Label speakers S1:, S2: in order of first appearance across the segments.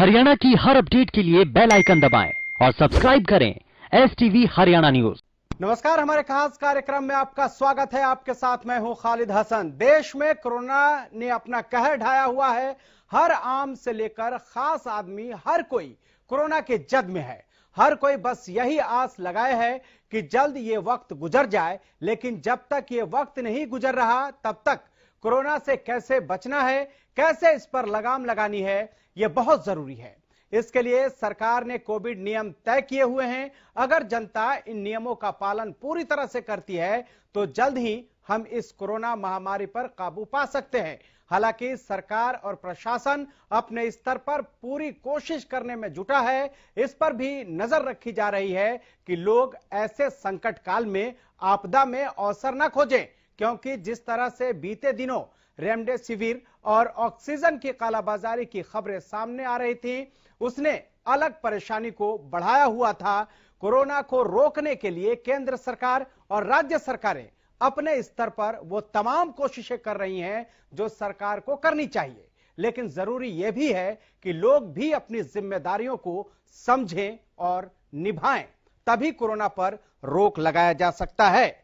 S1: हरियाणा की हर अपडेट के लिए बेल आइकन दबाएं और सब्सक्राइब करें STV हरियाणा न्यूज।
S2: नमस्कार, हमारे खास कार्यक्रम में आपका स्वागत है। आपके साथ मैं हूं खालिद हसन। देश में कोरोना ने अपना कहर ढाया हुआ है। हर आम से लेकर खास आदमी हर कोई कोरोना के जद में है। हर कोई बस यही आस लगाए है कि जल्द ये वक्त गुजर जाए, लेकिन जब तक ये वक्त नहीं गुजर रहा तब तक कोरोना से कैसे बचना है, कैसे इस पर लगाम लगानी है, यह बहुत जरूरी है। इसके लिए सरकार ने कोविड नियम तय किए हुए हैं। अगर जनता इन नियमों का पालन पूरी तरह से करती है तो जल्द ही हम इस कोरोना महामारी पर काबू पा सकते हैं। हालांकि सरकार और प्रशासन अपने स्तर पर पूरी कोशिश करने में जुटा है। इस पर भी नजर रखी जा रही है कि लोग ऐसे संकट काल में आपदा में अवसर न खोजें, क्योंकि जिस तरह से बीते दिनों रेमडेसिविर और ऑक्सीजन की कालाबाजारी की खबरें सामने आ रही थी, उसने अलग परेशानी को बढ़ाया हुआ था। कोरोना को रोकने के लिए केंद्र सरकार और राज्य सरकारें अपने स्तर पर वो तमाम कोशिशें कर रही हैं जो सरकार को करनी चाहिए, लेकिन जरूरी यह भी है कि लोग भी अपनी जिम्मेदारियों को समझें और निभाएं, तभी कोरोना पर रोक लगाया जा सकता है।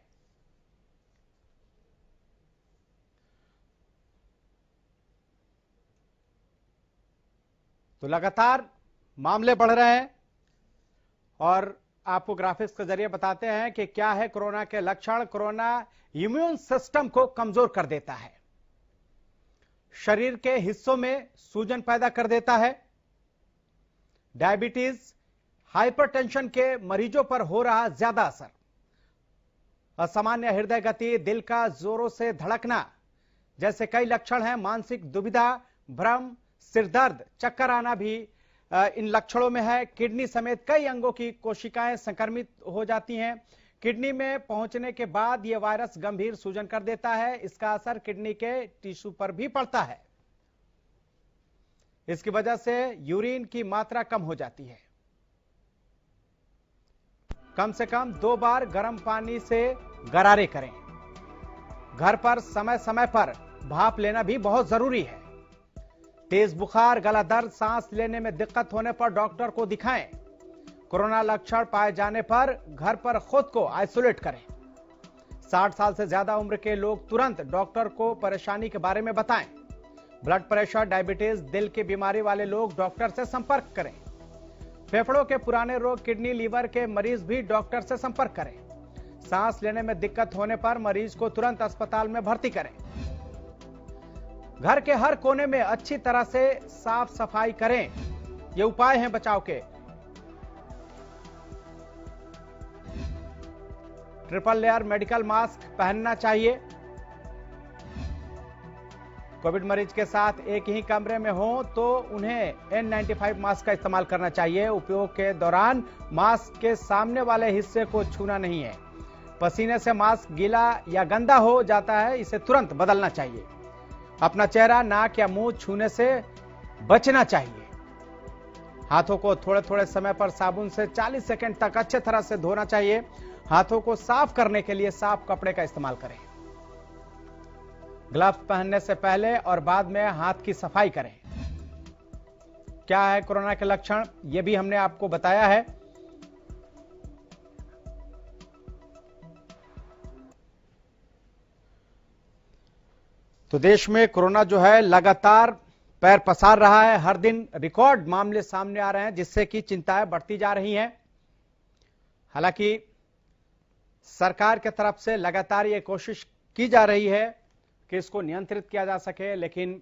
S2: तो लगातार मामले बढ़ रहे हैं और आपको ग्राफिक्स के जरिए बताते हैं कि क्या है कोरोना के लक्षण। कोरोना इम्यून सिस्टम को कमजोर कर देता है, शरीर के हिस्सों में सूजन पैदा कर देता है। डायबिटीज, हाइपरटेंशन के मरीजों पर हो रहा ज्यादा असर, असामान्य हृदय गति, दिल का जोरों से धड़कना जैसे कई लक्षण हैं। मानसिक दुविधा, भ्रम, सिरदर्द, चक्कर आना भी इन लक्षणों में है। किडनी समेत कई अंगों की कोशिकाएं संक्रमित हो जाती हैं। किडनी में पहुंचने के बाद यह वायरस गंभीर सूजन कर देता है। इसका असर किडनी के टिश्यू पर भी पड़ता है। इसकी वजह से यूरिन की मात्रा कम हो जाती है। कम से कम 2 बार गर्म पानी से गरारे करें। घर पर समय समय पर भाप लेना भी बहुत जरूरी है। तेज बुखार, गला दर्द, सांस लेने में दिक्कत होने पर डॉक्टर को दिखाएं। कोरोना लक्षण पाए जाने पर घर पर खुद को आइसोलेट करें। 60 साल से ज्यादा उम्र के लोग तुरंत डॉक्टर को परेशानी के बारे में बताएं। ब्लड प्रेशर, डायबिटीज, दिल की बीमारी वाले लोग डॉक्टर से संपर्क करें। फेफड़ों के पुराने रोग, किडनी, लीवर के मरीज भी डॉक्टर से संपर्क करें। सांस लेने में दिक्कत होने पर मरीज को तुरंत अस्पताल में भर्ती करें। घर के हर कोने में अच्छी तरह से साफ सफाई करें। ये उपाय हैं बचाव के। ट्रिपल लेयर मेडिकल मास्क पहनना चाहिए। कोविड मरीज के साथ एक ही कमरे में हो तो उन्हें N95 मास्क का इस्तेमाल करना चाहिए। उपयोग के दौरान मास्क के सामने वाले हिस्से को छूना नहीं है। पसीने से मास्क गीला या गंदा हो जाता है, इसे तुरंत बदलना चाहिए। अपना चेहरा, नाक या मुंह छूने से बचना चाहिए। हाथों को थोड़े थोड़े समय पर साबुन से 40 सेकंड तक अच्छे तरह से धोना चाहिए। हाथों को साफ करने के लिए साफ कपड़े का इस्तेमाल करें। ग्लव्स पहनने से पहले और बाद में हाथ की सफाई करें। क्या है कोरोना के लक्षण, यह भी हमने आपको बताया है। तो देश में कोरोना जो है लगातार पैर पसार रहा है। हर दिन रिकॉर्ड मामले सामने आ रहे हैं, जिससे कि चिंताएं बढ़ती जा रही हैं। हालांकि सरकार की तरफ से लगातार ये कोशिश की जा रही है कि इसको नियंत्रित किया जा सके, लेकिन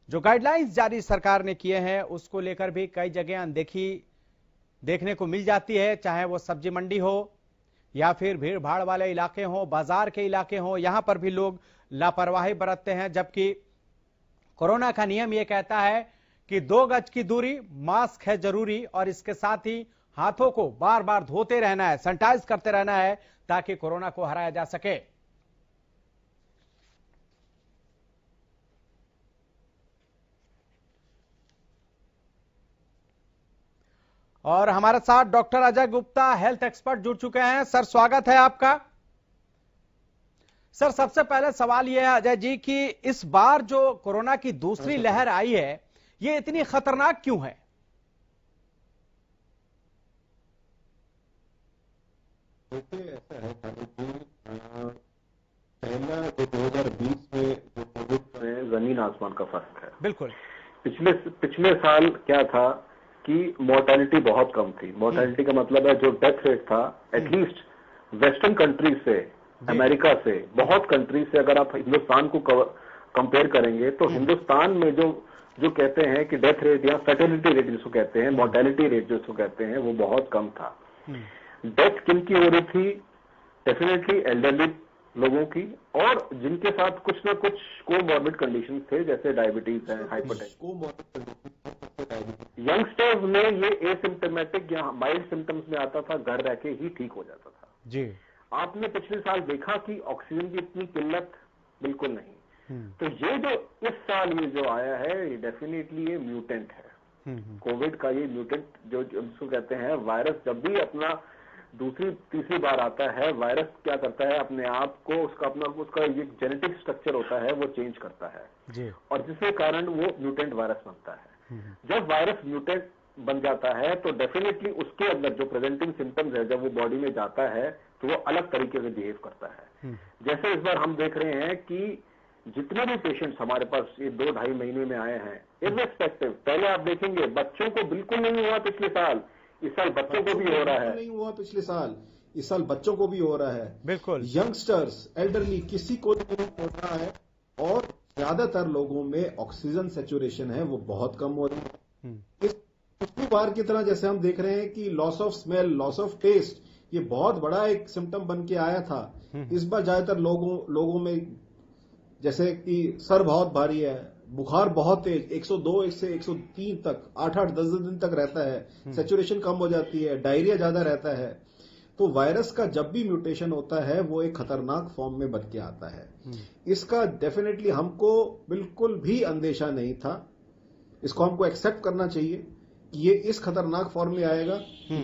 S2: जो गाइडलाइंस जारी सरकार ने किए हैं उसको लेकर भी कई जगह अनदेखी देखने को मिल जाती है। चाहे वो सब्जी मंडी हो या फिर भीड़ भाड़ वाले इलाके हो, बाजार के इलाके हो, यहां पर भी लोग लापरवाही बरतते हैं। जबकि कोरोना का नियम यह कहता है कि 2 गज की दूरी, मास्क है जरूरी, और इसके साथ ही हाथों को बार बार धोते रहना है, सैनिटाइज करते रहना है, ताकि कोरोना को हराया जा सके। और हमारे साथ doctor Ajay Gupta, health expert, जुड़ चुके हैं। सर, स्वागत है आपका। सर, सबसे पहले सवाल यह है अजय जी कि इस बार जो कोरोना की दूसरी लहर आई है, ये इतनी खतरनाक क्यों है?
S3: देखिए, ऐसा है पहला जो 2020 में जो कोविड में जमीन आसमान का फर्क है।
S2: बिल्कुल।
S3: पिछले साल क्या था कि मोर्टेलिटी बहुत कम थी। मोर्टेलिटी का मतलब है जो डेथ रेट था, एटलीस्ट वेस्टर्न कंट्री से, अमेरिका से, बहुत कंट्री से अगर आप हिंदुस्तान को कंपेयर करेंगे तो हिंदुस्तान में जो कहते हैं कि डेथ रेट या फर्टिलिटी रेट जिसको कहते हैं, मोर्टेलिटी रेट जिसको कहते हैं, वो बहुत कम था। डेथ किनकी हो रही थी? डेफिनेटली एल्डरली लोगों की, और जिनके साथ कुछ ना कुछ कोमॉर्बिड कंडीशन थे, जैसे डायबिटीज है, हाइपरटेंशन। यंगस्टर्स में ये एसिम्टोमेटिक या माइल्ड सिम्टम्स में आता था, घर रह के ही ठीक हो जाता था
S2: जी।
S3: आपने पिछले साल देखा कि ऑक्सीजन की इतनी किल्लत बिल्कुल नहीं। तो ये जो इस साल ये जो आया है, ये डेफिनेटली ये म्यूटेंट है। कोविड का ये म्यूटेंट जो जिसको कहते हैं वायरस, जब भी अपना दूसरी तीसरी बार आता है, वायरस क्या करता है, अपने आप को उसका ये जेनेटिक स्ट्रक्चर होता है वो चेंज करता है
S2: जी।
S3: और जिसके कारण वो म्यूटेंट वायरस बनता है। जब वायरस म्यूटेंट बन जाता है तो डेफिनेटली उसके अंदर जो प्रेजेंटिंग सिम्टम्स है, जब वो बॉडी में जाता है तो वो अलग तरीके से बिहेव करता है। जैसे इस बार हम देख रहे हैं कि जितने भी पेशेंट्स हमारे पास ये 2-2.5 महीने में आए हैं, इर्रेस्पेक्टिव, पहले आप देखेंगे बच्चों को बिल्कुल नहीं हुआ पिछले साल, इस साल बच्चों को भी हो रहा है।
S4: नहीं हुआ पिछले साल, इस साल बच्चों को भी हो रहा है।
S2: बिल्कुल।
S4: यंगस्टर्स, एल्डरली, किसी को नहीं हो रहा है। और ज्यादातर लोगों में ऑक्सीजन सैचुरेशन है वो बहुत कम हो रही है। इस पिछली बार की तरह जैसे हम देख रहे हैं कि loss of smell, loss of taste, ये बहुत बड़ा एक सिम्टम बन के आया था। इस बार ज्यादातर लोगों में जैसे कि सर बहुत भारी है, बुखार बहुत तेज, 102 से 103 तक 8-8, 10 दिन तक रहता है, सैचुरेशन कम हो जाती है, डायरिया ज्यादा रहता है। तो वायरस का जब भी म्यूटेशन होता है वो एक खतरनाक फॉर्म में बन के आता है। इसका डेफिनेटली हमको बिल्कुल भी अंदेशा नहीं था। इसको हमको एक्सेप्ट करना चाहिए कि ये इस खतरनाक फॉर्म में आएगा।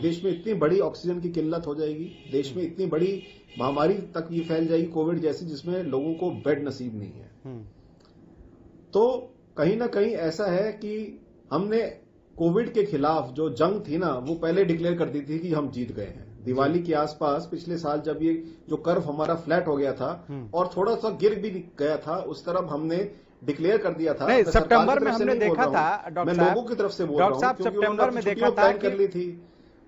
S4: देश में इतनी बड़ी ऑक्सीजन की किल्लत हो जाएगी, देश में इतनी बड़ी महामारी तक ये फैल जाएगी कोविड जैसी, जिसमें लोगों को बेड नसीब नहीं है। तो कहीं ना कहीं ऐसा है कि हमने कोविड के खिलाफ जो जंग थी ना, वो पहले डिक्लेयर कर दी थी कि हम जीत गए हैं। दिवाली के आसपास पिछले साल जब ये जो कर्व हमारा फ्लैट हो गया था और थोड़ा सा गिर भी गया था, उस तरफ हमने डिक्लेयर कर दिया था।
S2: नहीं, सितंबर में हमने देखा था
S4: मैं लोगों की तरफ से बोल रहा हूं, क्योंकि
S2: सितंबर में देखा था
S4: प्लान कर ली थी।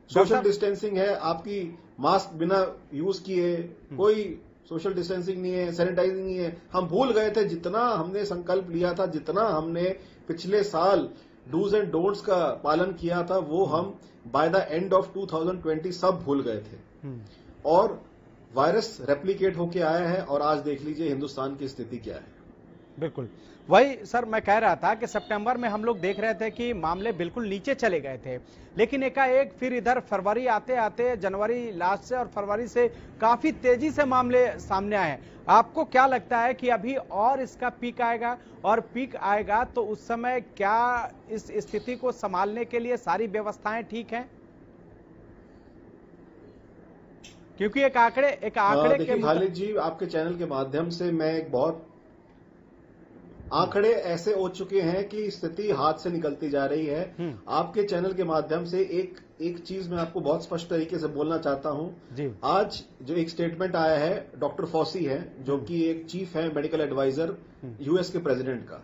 S4: सोशल डिस्टेंसिंग है, आपकी मास्क बिना यूज किए, कोई सोशल डिस्टेंसिंग नहीं है, सैनिटाइजिंग नहीं है। हम भूल गए थे जितना हमने संकल्प लिया था, जितना हमने पिछले साल डूज एंड डोंट्स का पालन किया था, वो हम बाय द एंड ऑफ 2020 सब भूल गए थे। और वायरस रेप्लिकेट होके आया है और आज देख लीजिए हिंदुस्तान की स्थिति क्या है।
S2: बिल्कुल वही सर मैं कह रहा था कि सितंबर में हम लोग देख रहे थे कि मामले बिल्कुल नीचे चले गए थे, लेकिन एकाएक फिर इधर फरवरी आते आते जनवरी लास्ट से और फरवरी से काफी तेजी से मामले सामने आए। आपको क्या लगता है कि अभी और इसका पीक आएगा, और पीक आएगा तो उस समय क्या इस स्थिति को संभालने के लिए सारी व्यवस्थाएं ठीक हैं? क्योंकि एक आंकड़े
S4: के खालिद जी, आपके चैनल के माध्यम से मैं एक बहुत आंकड़े ऐसे हो चुके हैं कि स्थिति हाथ से निकलती जा रही है। आपके चैनल के माध्यम से एक चीज मैं आपको बहुत स्पष्ट तरीके से बोलना चाहता हूं। आज जो एक स्टेटमेंट आया है, डॉक्टर फॉसी है जो कि एक चीफ है मेडिकल एडवाइजर यूएस के प्रेसिडेंट का,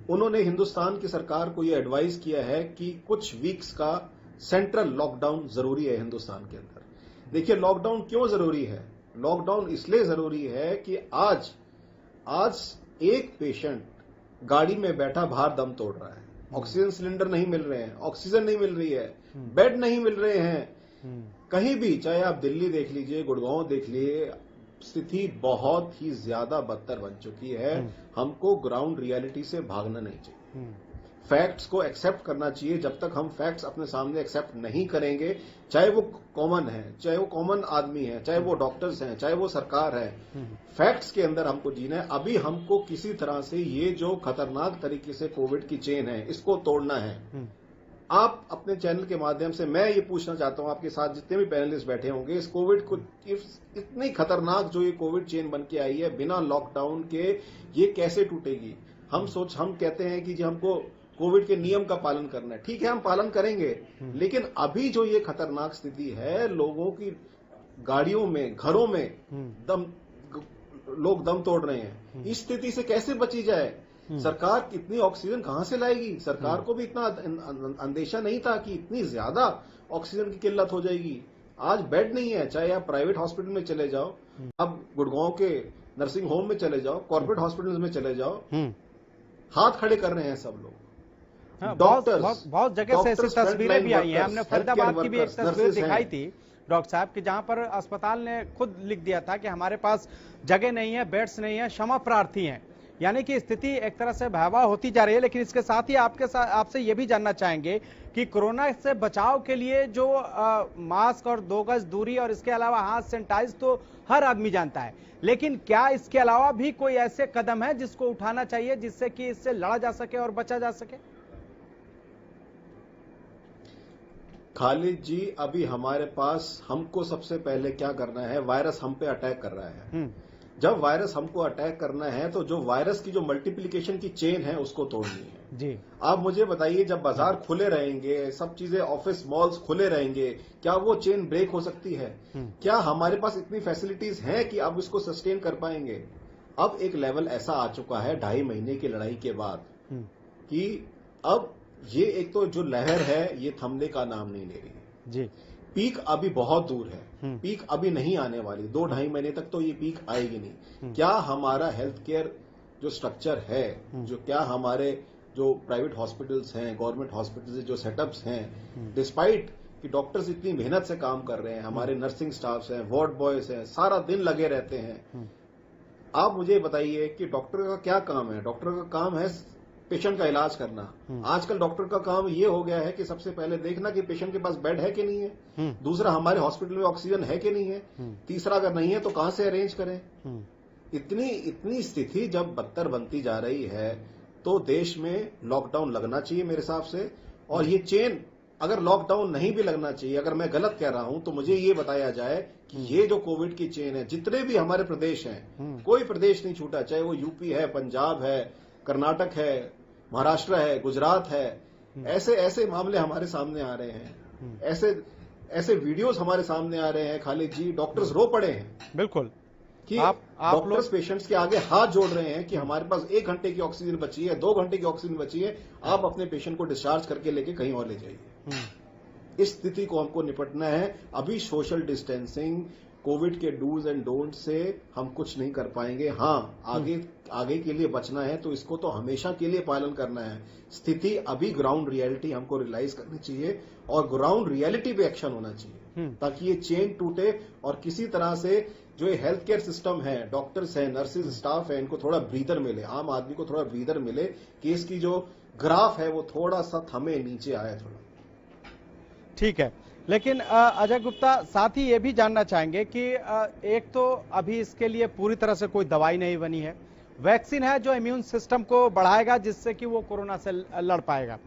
S4: उन्होंने हिंदुस्तान की सरकार को यह एडवाइस किया है कि कुछ वीक्स का सेंट्रल लॉकडाउन जरूरी है हिंदुस्तान के अंदर। देखिए, लॉकडाउन क्यों जरूरी है? लॉकडाउन इसलिए जरूरी है कि आज एक पेशेंट गाड़ी में बैठा बाहर दम तोड़ रहा है, ऑक्सीजन सिलेंडर नहीं मिल रहे हैं, ऑक्सीजन नहीं मिल रही है, बेड नहीं मिल रहे हैं। कहीं भी, चाहे आप दिल्ली देख लीजिए, गुड़गांव देख लीजिए, स्थिति बहुत ही ज्यादा बदतर बन चुकी है। हमको ग्राउंड रियलिटी से भागना नहीं चाहिए, फैक्ट्स को एक्सेप्ट करना चाहिए। जब तक हम फैक्ट्स अपने सामने एक्सेप्ट नहीं करेंगे, चाहे वो कॉमन है, चाहे वो कॉमन आदमी है, चाहे वो डॉक्टर्स हैं, चाहे वो सरकार है, फैक्ट्स के अंदर हमको जीना है। अभी हमको किसी तरह से ये जो खतरनाक तरीके से कोविड की चेन है, इसको तोड़ना है। आप अपने चैनल के माध्यम से, मैं ये पूछना चाहता हूं आपके साथ जितने भी पैनलिस्ट बैठे होंगे, इस कोविड को, इतनी खतरनाक जो ये कोविड चेन बन के आई है बिना लॉकडाउन के, ये कैसे टूटेगी? हम कहते हैं कि जी हमको कोविड के नियम का पालन करना है। ठीक है, हम पालन करेंगे, लेकिन अभी जो ये खतरनाक स्थिति है, लोगों की गाड़ियों में, घरों में लोग दम तोड़ रहे हैं, इस स्थिति से कैसे बची जाए? सरकार इतनी ऑक्सीजन कहां से लाएगी? सरकार को भी इतना अंदेशा नहीं था कि इतनी ज्यादा ऑक्सीजन की किल्लत हो जाएगी। आज बेड नहीं है, चाहे आप प्राइवेट हॉस्पिटल में चले जाओ, आप गुड़गांव के नर्सिंग होम में चले जाओ, कॉर्पोरेट हॉस्पिटल्स में चले जाओ, हाथ खड़े कर रहे हैं सब लोग।
S2: हाँ, बहुत जगह से ऐसी तस्वीरें भी आई हैं। हमने फरीदाबाद की भी एक तस्वीर दिखाई थी डॉक्टर साहब की, जहां पर अस्पताल ने खुद लिख दिया था कि हमारे पास जगह नहीं है, बेड्स नहीं है, क्षमा प्रार्थी हैं। यानी कि स्थिति एक तरह से भयावह होती जा रही है। लेकिन इसके साथ ही आपसे ये भी जानना चाहेंगे कि कोरोना से बचाव के लिए जो मास्क और 2 गज दूरी और इसके अलावा हाथ सैनिटाइज तो हर आदमी जानता है, लेकिन क्या इसके अलावा भी कोई ऐसे कदम है जिसको उठाना चाहिए जिससे कि इससे लड़ा जा सके और बचा जा सके?
S4: खालिद जी, अभी हमारे पास हमको सबसे पहले क्या करना है, वायरस हम पे अटैक कर रहा है। जब वायरस हमको अटैक करना है तो जो वायरस की जो मल्टीप्लिकेशन की चेन है उसको तोड़नी है
S2: जी।
S4: आप मुझे बताइए, जब बाजार खुले रहेंगे, सब चीजें, ऑफिस मॉल्स खुले रहेंगे, क्या वो चेन ब्रेक हो सकती है? क्या हमारे पास इतनी फैसिलिटीज हैं कि अब इसको सस्टेन कर पाएंगे? अब एक लेवल ऐसा आ चुका है 2.5 महीने की लड़ाई के बाद कि अब ये एक तो जो लहर है ये थमने का नाम नहीं ले रही है
S2: जी।
S4: पीक अभी बहुत दूर है, पीक अभी नहीं आने वाली, 2-2.5 महीने तक तो ये पीक आएगी नहीं। क्या हमारा हेल्थ केयर जो स्ट्रक्चर है, जो क्या हमारे जो प्राइवेट हॉस्पिटल्स हैं, गवर्नमेंट हॉस्पिटल्स जो सेटअप्स हैं, डिस्पाइट कि डॉक्टर्स इतनी मेहनत से काम कर रहे हैं, हमारे नर्सिंग स्टाफ्स हैं, वार्ड बॉयज हैं, सारा दिन लगे रहते हैं। आप मुझे बताइए कि डॉक्टर का क्या काम है? डॉक्टर का काम है पेशेंट का इलाज करना। आजकल डॉक्टर का काम ये हो गया है कि सबसे पहले देखना कि पेशेंट के पास बेड है कि नहीं है, दूसरा हमारे हॉस्पिटल में ऑक्सीजन है कि नहीं है, तीसरा अगर नहीं है तो कहां से अरेंज करें। इतनी स्थिति जब बदतर बनती जा रही है तो देश में लॉकडाउन लगना चाहिए मेरे हिसाब से। और ये चेन, अगर लॉकडाउन नहीं भी लगना चाहिए, अगर मैं गलत कह रहा हूं तो मुझे ये बताया जाए कि ये जो कोविड की चेन है, जितने भी हमारे प्रदेश हैं, कोई प्रदेश नहीं छूटा, चाहे वो यूपी है, पंजाब है, कर्नाटक है, महाराष्ट्र है, गुजरात है, ऐसे मामले हमारे सामने आ रहे हैं, ऐसे वीडियोस हमारे सामने आ रहे हैं खालिद जी, डॉक्टर्स रो पड़े हैं
S2: बिल्कुल
S4: कि डॉक्टर्स पेशेंट्स के आगे हाथ जोड़ रहे हैं कि हमारे पास 1 घंटे की ऑक्सीजन बची है, 2 घंटे की ऑक्सीजन बची है, आप अपने पेशेंट को डिस्चार्ज करके लेके कहीं और ले जाइए। इस स्थिति को हमको निपटना है। अभी सोशल डिस्टेंसिंग, कोविड के डूज एंड डोंट से हम कुछ नहीं कर पाएंगे। हाँ, आगे के लिए बचना है तो इसको तो हमेशा के लिए पालन करना है। स्थिति अभी ग्राउंड रियलिटी हमको रियलाइज करनी चाहिए और ग्राउंड रियलिटी पे एक्शन होना चाहिए ताकि ये चेन टूटे और किसी तरह से जो ये हेल्थ केयर सिस्टम है, डॉक्टर्स हैं, नर्सिस स्टाफ है, इनको थोड़ा ब्रीदर मिले, आम आदमी को थोड़ा ब्रीदर मिले कि इसकी जो ग्राफ है वो थोड़ा सा थमे, नीचे आए थोड़ा।
S2: ठीक है, लेकिन अजय गुप्ता, साथ ही ये भी जानना चाहेंगे कि एक तो अभी इसके लिए पूरी तरह से कोई दवाई नहीं बनी है, वैक्सीन है जो इम्यून सिस्टम को बढ़ाएगा जिससे कि वो कोरोना से लड़ पाएगा,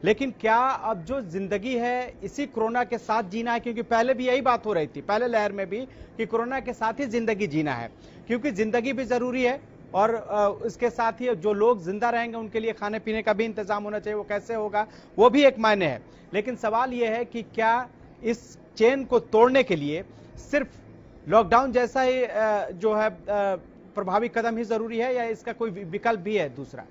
S2: लेकिन क्या अब जो जिंदगी है इसी कोरोना के साथ जीना है? क्योंकि पहले भी यही बात हो रही थी, पहले लहर में भी, कि कोरोना के साथ ही जिंदगी जीना है, क्योंकि जिंदगी भी जरूरी है और इसके साथ ही जो लोग जिंदा रहेंगे उनके लिए खाने पीने का भी इंतजाम होना चाहिए। वो कैसे होगा वो भी एक मायने है, लेकिन सवाल यह है कि क्या इस चेन को तोड़ने के लिए सिर्फ लॉकडाउन जैसा ही जो है प्रभावी कदम ही जरूरी है या इसका कोई विकल्प भी है दूसरा?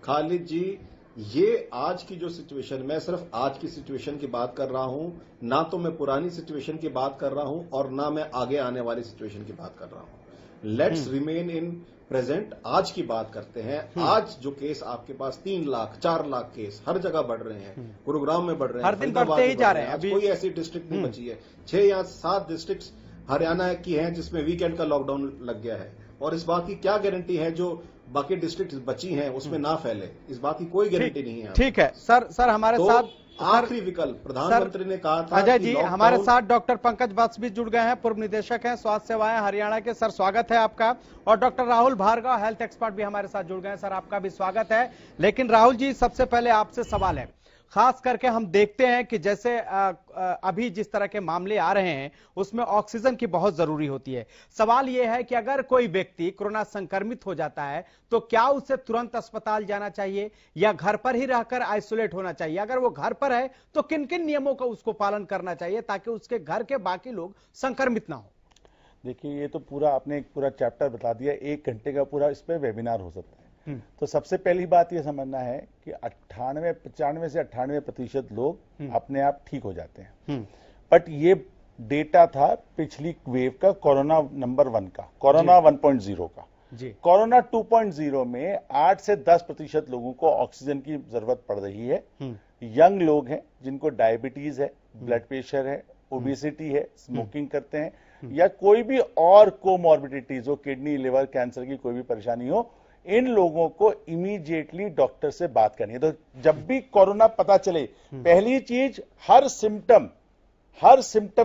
S4: खालिद जी, ये आज की जो सिचुएशन, मैं सिर्फ आज की सिचुएशन की बात कर रहा हूं, ना तो मैं पुरानी सिचुएशन की बात कर रहा हूं और ना मैं आगे आने वाली सिचुएशन की बात कर रहा हूं। Let's remain in present. आज की बात करते हैं। आज जो केस आपके पास 3 लाख 4 लाख केस हर जगह बढ़ रहे हैं, गुरुग्राम में बढ़ रहे हैं,
S2: हर दिन बढ़ते ही जा रहे हैं।
S4: अभी कोई ऐसी डिस्ट्रिक्ट नहीं बची है। 6 या 7 डिस्ट्रिक्ट हरियाणा की हैं जिसमें वीकेंड का लॉकडाउन लग गया है और इस बात की क्या गारंटी है जो बाकी डिस्ट्रिक्ट बची हैं उसमें ना फैले? इस बात की कोई गारंटी नहीं है।
S2: ठीक है सर, हमारे साथ
S4: आखिरी विकल्प प्रधानमंत्री ने कहा था।
S2: अजय जी, हमारे साथ डॉक्टर पंकज वत्स भी जुड़ गए हैं, पूर्व निदेशक हैं स्वास्थ्य सेवाएं हरियाणा के। सर स्वागत है आपका। और doctor Rahul Bhargava, health expert भी हमारे साथ जुड़ गए हैं। सर आपका भी स्वागत है। लेकिन राहुल जी, सबसे पहले आपसे सवाल है, खास करके हम देखते हैं कि जैसे अभी जिस तरह के मामले आ रहे हैं उसमें ऑक्सीजन की बहुत जरूरी होती है। सवाल यह है कि अगर कोई व्यक्ति कोरोना संक्रमित हो जाता है तो क्या उसे तुरंत अस्पताल जाना चाहिए या घर पर ही रहकर आइसोलेट होना चाहिए? अगर वो घर पर है तो किन किन नियमों का उसको पालन करना चाहिए ताकि उसके घर के बाकी लोग संक्रमित ना हो?
S5: देखिए, ये तो पूरा आपने एक पूरा चैप्टर बता दिया, 1 घंटे का पूरा इस पे वेबिनार हो सकता है। तो सबसे पहली बात ये समझना है कि 95 से 98% लोग अपने आप ठीक हो जाते हैं। बट ये डेटा था पिछली वेव का, कोरोना नंबर 1 का, कोरोना 1.0 का। कोरोना 2.0 में 8 से 10% लोगों को ऑक्सीजन की जरूरत पड़ रही है। यंग लोग हैं जिनको डायबिटीज है, ब्लड प्रेशर है, ओबेसिटी है, स्मोकिंग करते हैं या कोई भी और कोमॉर्बिडिटीज हो, किडनी लिवर कैंसर की कोई भी परेशानी हो, इन लोगों को इमीडिएटली डॉक्टर से बात करनी है। तो जब भी कोरोना पता चले, पहली चीज हर सिम्टम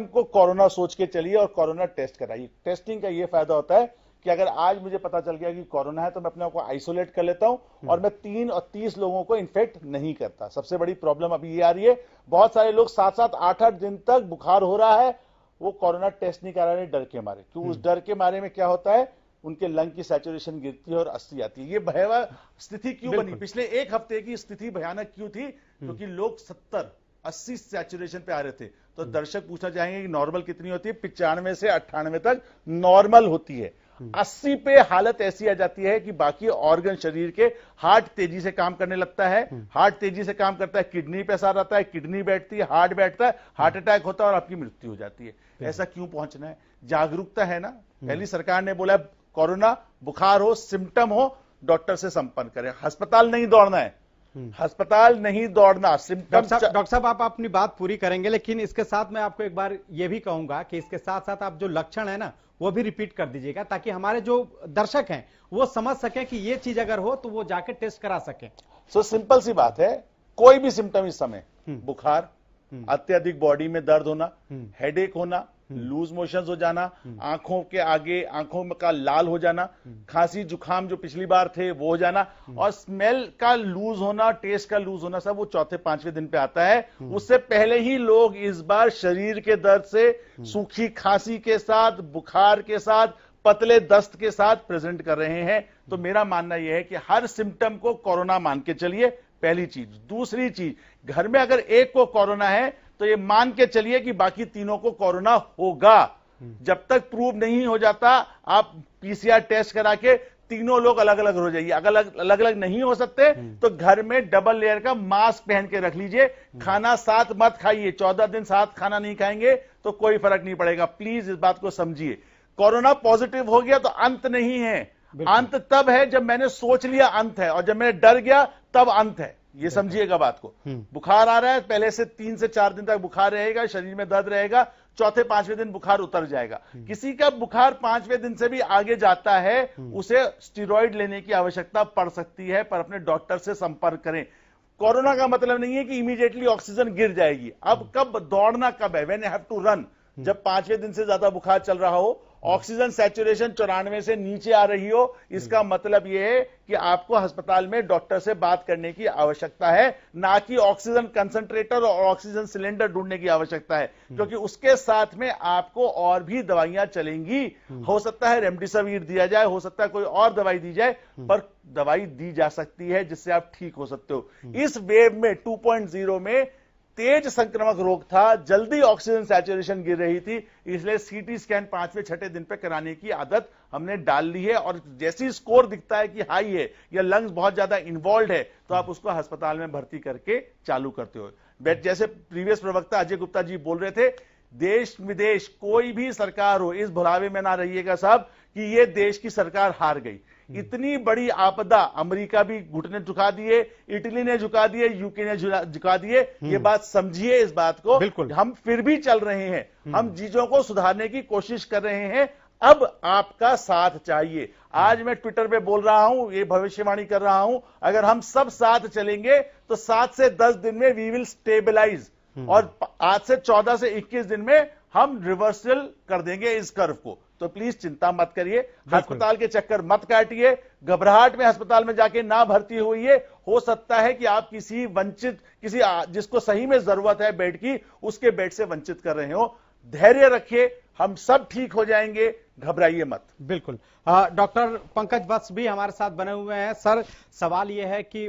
S5: को कोरोना सोच के चलिए और कोरोना टेस्ट कराइए। टेस्टिंग का ये फायदा होता है कि अगर आज मुझे पता चल गया कि कोरोना है तो मैं अपने आप को आइसोलेट कर लेता हूं और मैं 3 और 30 लोगों को इन्फेक्ट नहीं करता। सबसे बड़ी प्रॉब्लम अभी ये आ रही है, बहुत सारे लोग 7-7, 8-8 दिन तक बुखार हो रहा है, वो कोरोना टेस्ट नहीं करा रहे डर के मारे। तो उस डर के मारे में क्या होता है, उनके लंग की सैचुरेशन गिरती है और 80 आती है। ये भयावह स्थिति क्यों बनी? पिछले 1 हफ्ते की स्थिति भयानक क्यों थी? क्योंकि लोग 70-80 सैचुरेशन पे आ रहे थे। तो दर्शक पूछना चाहेंगे कि नॉर्मल कितनी होती है? 95 से 98 तक नॉर्मल होती है। 80 पे हालत ऐसी आ जाती है कि बाकी ऑर्गन शरीर के, हार्ट तेजी से काम करने लगता है, हार्ट तेजी से काम करता है, किडनी पे असर आता है, किडनी बैठती है, हार्ट बैठता है, हार्ट अटैक होता है और आपकी मृत्यु हो जाती है। ऐसा क्यों पहुंचना है? जागरूकता है ना। पहली सरकार ने बोला कोरोना बुखार हो, सिम्टम हो, डॉक्टर से संपर्क करें, अस्पताल नहीं दौड़ना है, अस्पताल नहीं दौड़ना। सिम्टम
S2: डॉक्टर साहब आप अपनी बात पूरी करेंगे, लेकिन इसके साथ मैं आपको एक बार यह भी कहूंगा कि इसके साथ साथ आप जो लक्षण है ना वो भी रिपीट कर दीजिएगा ताकि हमारे जो दर्शक हैं वो समझ सकें कि ये चीज अगर हो तो वो जाके टेस्ट करा सकें।
S5: सो सिंपल सी बात है, कोई भी सिम्टम इस समय, बुखार, अत्यधिक बॉडी में दर्द होना, हेडेक होना, लूज मोशंस हो जाना, आंखों के आगे आंखों का लाल हो जाना, खांसी जुकाम जो पिछली बार थे वो हो जाना, और स्मेल का लूज होना, टेस्ट का लूज होना, सब वो 4-5वें दिन पे आता है। उससे पहले ही लोग इस बार शरीर के दर्द से, सूखी खांसी के साथ, बुखार के साथ, पतले दस्त के साथ प्रेजेंट कर रहे हैं। तो मेरा मानना यह है कि हर सिम्टम को कोरोना मान के चलिए, पहली चीज। दूसरी चीज, घर में अगर एक को कोरोना है तो ये मान के चलिए कि बाकी तीनों को कोरोना होगा। जब तक प्रूव नहीं हो जाता, आप पीसीआर टेस्ट करा के तीनों लोग अलग अलग हो जाइए। अगर अलग अलग नहीं हो सकते तो घर में डबल लेयर का मास्क पहन के रख लीजिए। खाना साथ मत खाइए, 14 दिन साथ खाना नहीं खाएंगे तो कोई फर्क नहीं पड़ेगा। प्लीज इस बात को समझिए। कोरोना पॉजिटिव हो गया तो अंत नहीं है। अंत तब है जब मैंने सोच लिया अंत है, और जब मैंने डर गया तब अंत है। ये समझिएगा बात को। बुखार आ रहा है, पहले से 3 से 4 दिन तक बुखार रहेगा, शरीर में दर्द रहेगा, 4-5वें दिन बुखार उतर जाएगा। किसी का बुखार 5वें दिन से भी आगे जाता है, उसे स्टेरॉइड लेने की आवश्यकता पड़ सकती है, पर अपने डॉक्टर से संपर्क करें। कोरोना का मतलब नहीं है कि इमीडिएटली ऑक्सीजन गिर जाएगी। अब कब दौड़ना कब है? When you have to run. जब 5वें दिन से ज्यादा बुखार चल रहा हो, ऑक्सीजन सैचुरेशन 94 से नीचे आ रही हो, इसका मतलब यह है कि आपको अस्पताल में डॉक्टर से बात करने की आवश्यकता है, ना कि ऑक्सीजन कंसंट्रेटर और ऑक्सीजन सिलेंडर ढूंढने की आवश्यकता है। क्योंकि उसके साथ में आपको और भी दवाइयां चलेंगी। हो सकता है रेमडेसिविर दिया जाए, हो सकता है कोई और दवाई दी जाए, पर दवाई दी जा सकती है जिससे आप ठीक हो सकते हो। इस वेव में 2.0 में तेज संक्रामक रोग था, जल्दी ऑक्सीजन सैचुरेशन गिर रही थी, इसलिए सीटी स्कैन 5वें-6ठे दिन पे कराने की आदत हमने डाल ली है। और जैसी स्कोर दिखता है कि हाई है या लंग्स बहुत ज्यादा इन्वॉल्व है, तो आप उसको अस्पताल में भर्ती करके चालू करते हो। जैसे प्रीवियस प्रवक्ता अजय गुप्ता जी बोल रहे थे, देश विदेश कोई भी सरकार हो, इस भुलावे में ना रहिएगा साहब कि ये देश की सरकार हार गई। इतनी बड़ी आपदा अमेरिका भी घुटने झुका दिए, इटली ने झुका दिए, यूके ने झुका दिए। ये बात समझिए, इस बात को। बिल्कुल हम फिर भी चल रहे हैं, हम चीजों को सुधारने की कोशिश कर रहे हैं। अब आपका साथ चाहिए। आज मैं ट्विटर पे बोल रहा हूं, ये भविष्यवाणी कर रहा हूं, अगर हम सब साथ चलेंगे तो 7 से 10 दिन में वी विल स्टेबलाइज, और आज से 14 से 21 दिन में हम रिवर्सल कर देंगे इस कर्व को। तो प्लीज चिंता मत करिए, अस्पताल के चक्कर मत काटिए, घबराहट में अस्पताल में जाके ना भर्ती होइए। हो सकता है कि आप किसी जिसको सही में जरूरत है बेड की, उसके बेड से वंचित कर रहे हो। धैर्य रखिए, हम सब ठीक हो जाएंगे, घबराइए मत।
S2: बिल्कुल। डॉक्टर पंकज वत्स भी हमारे साथ बने हुए हैं। सर, सवाल यह है कि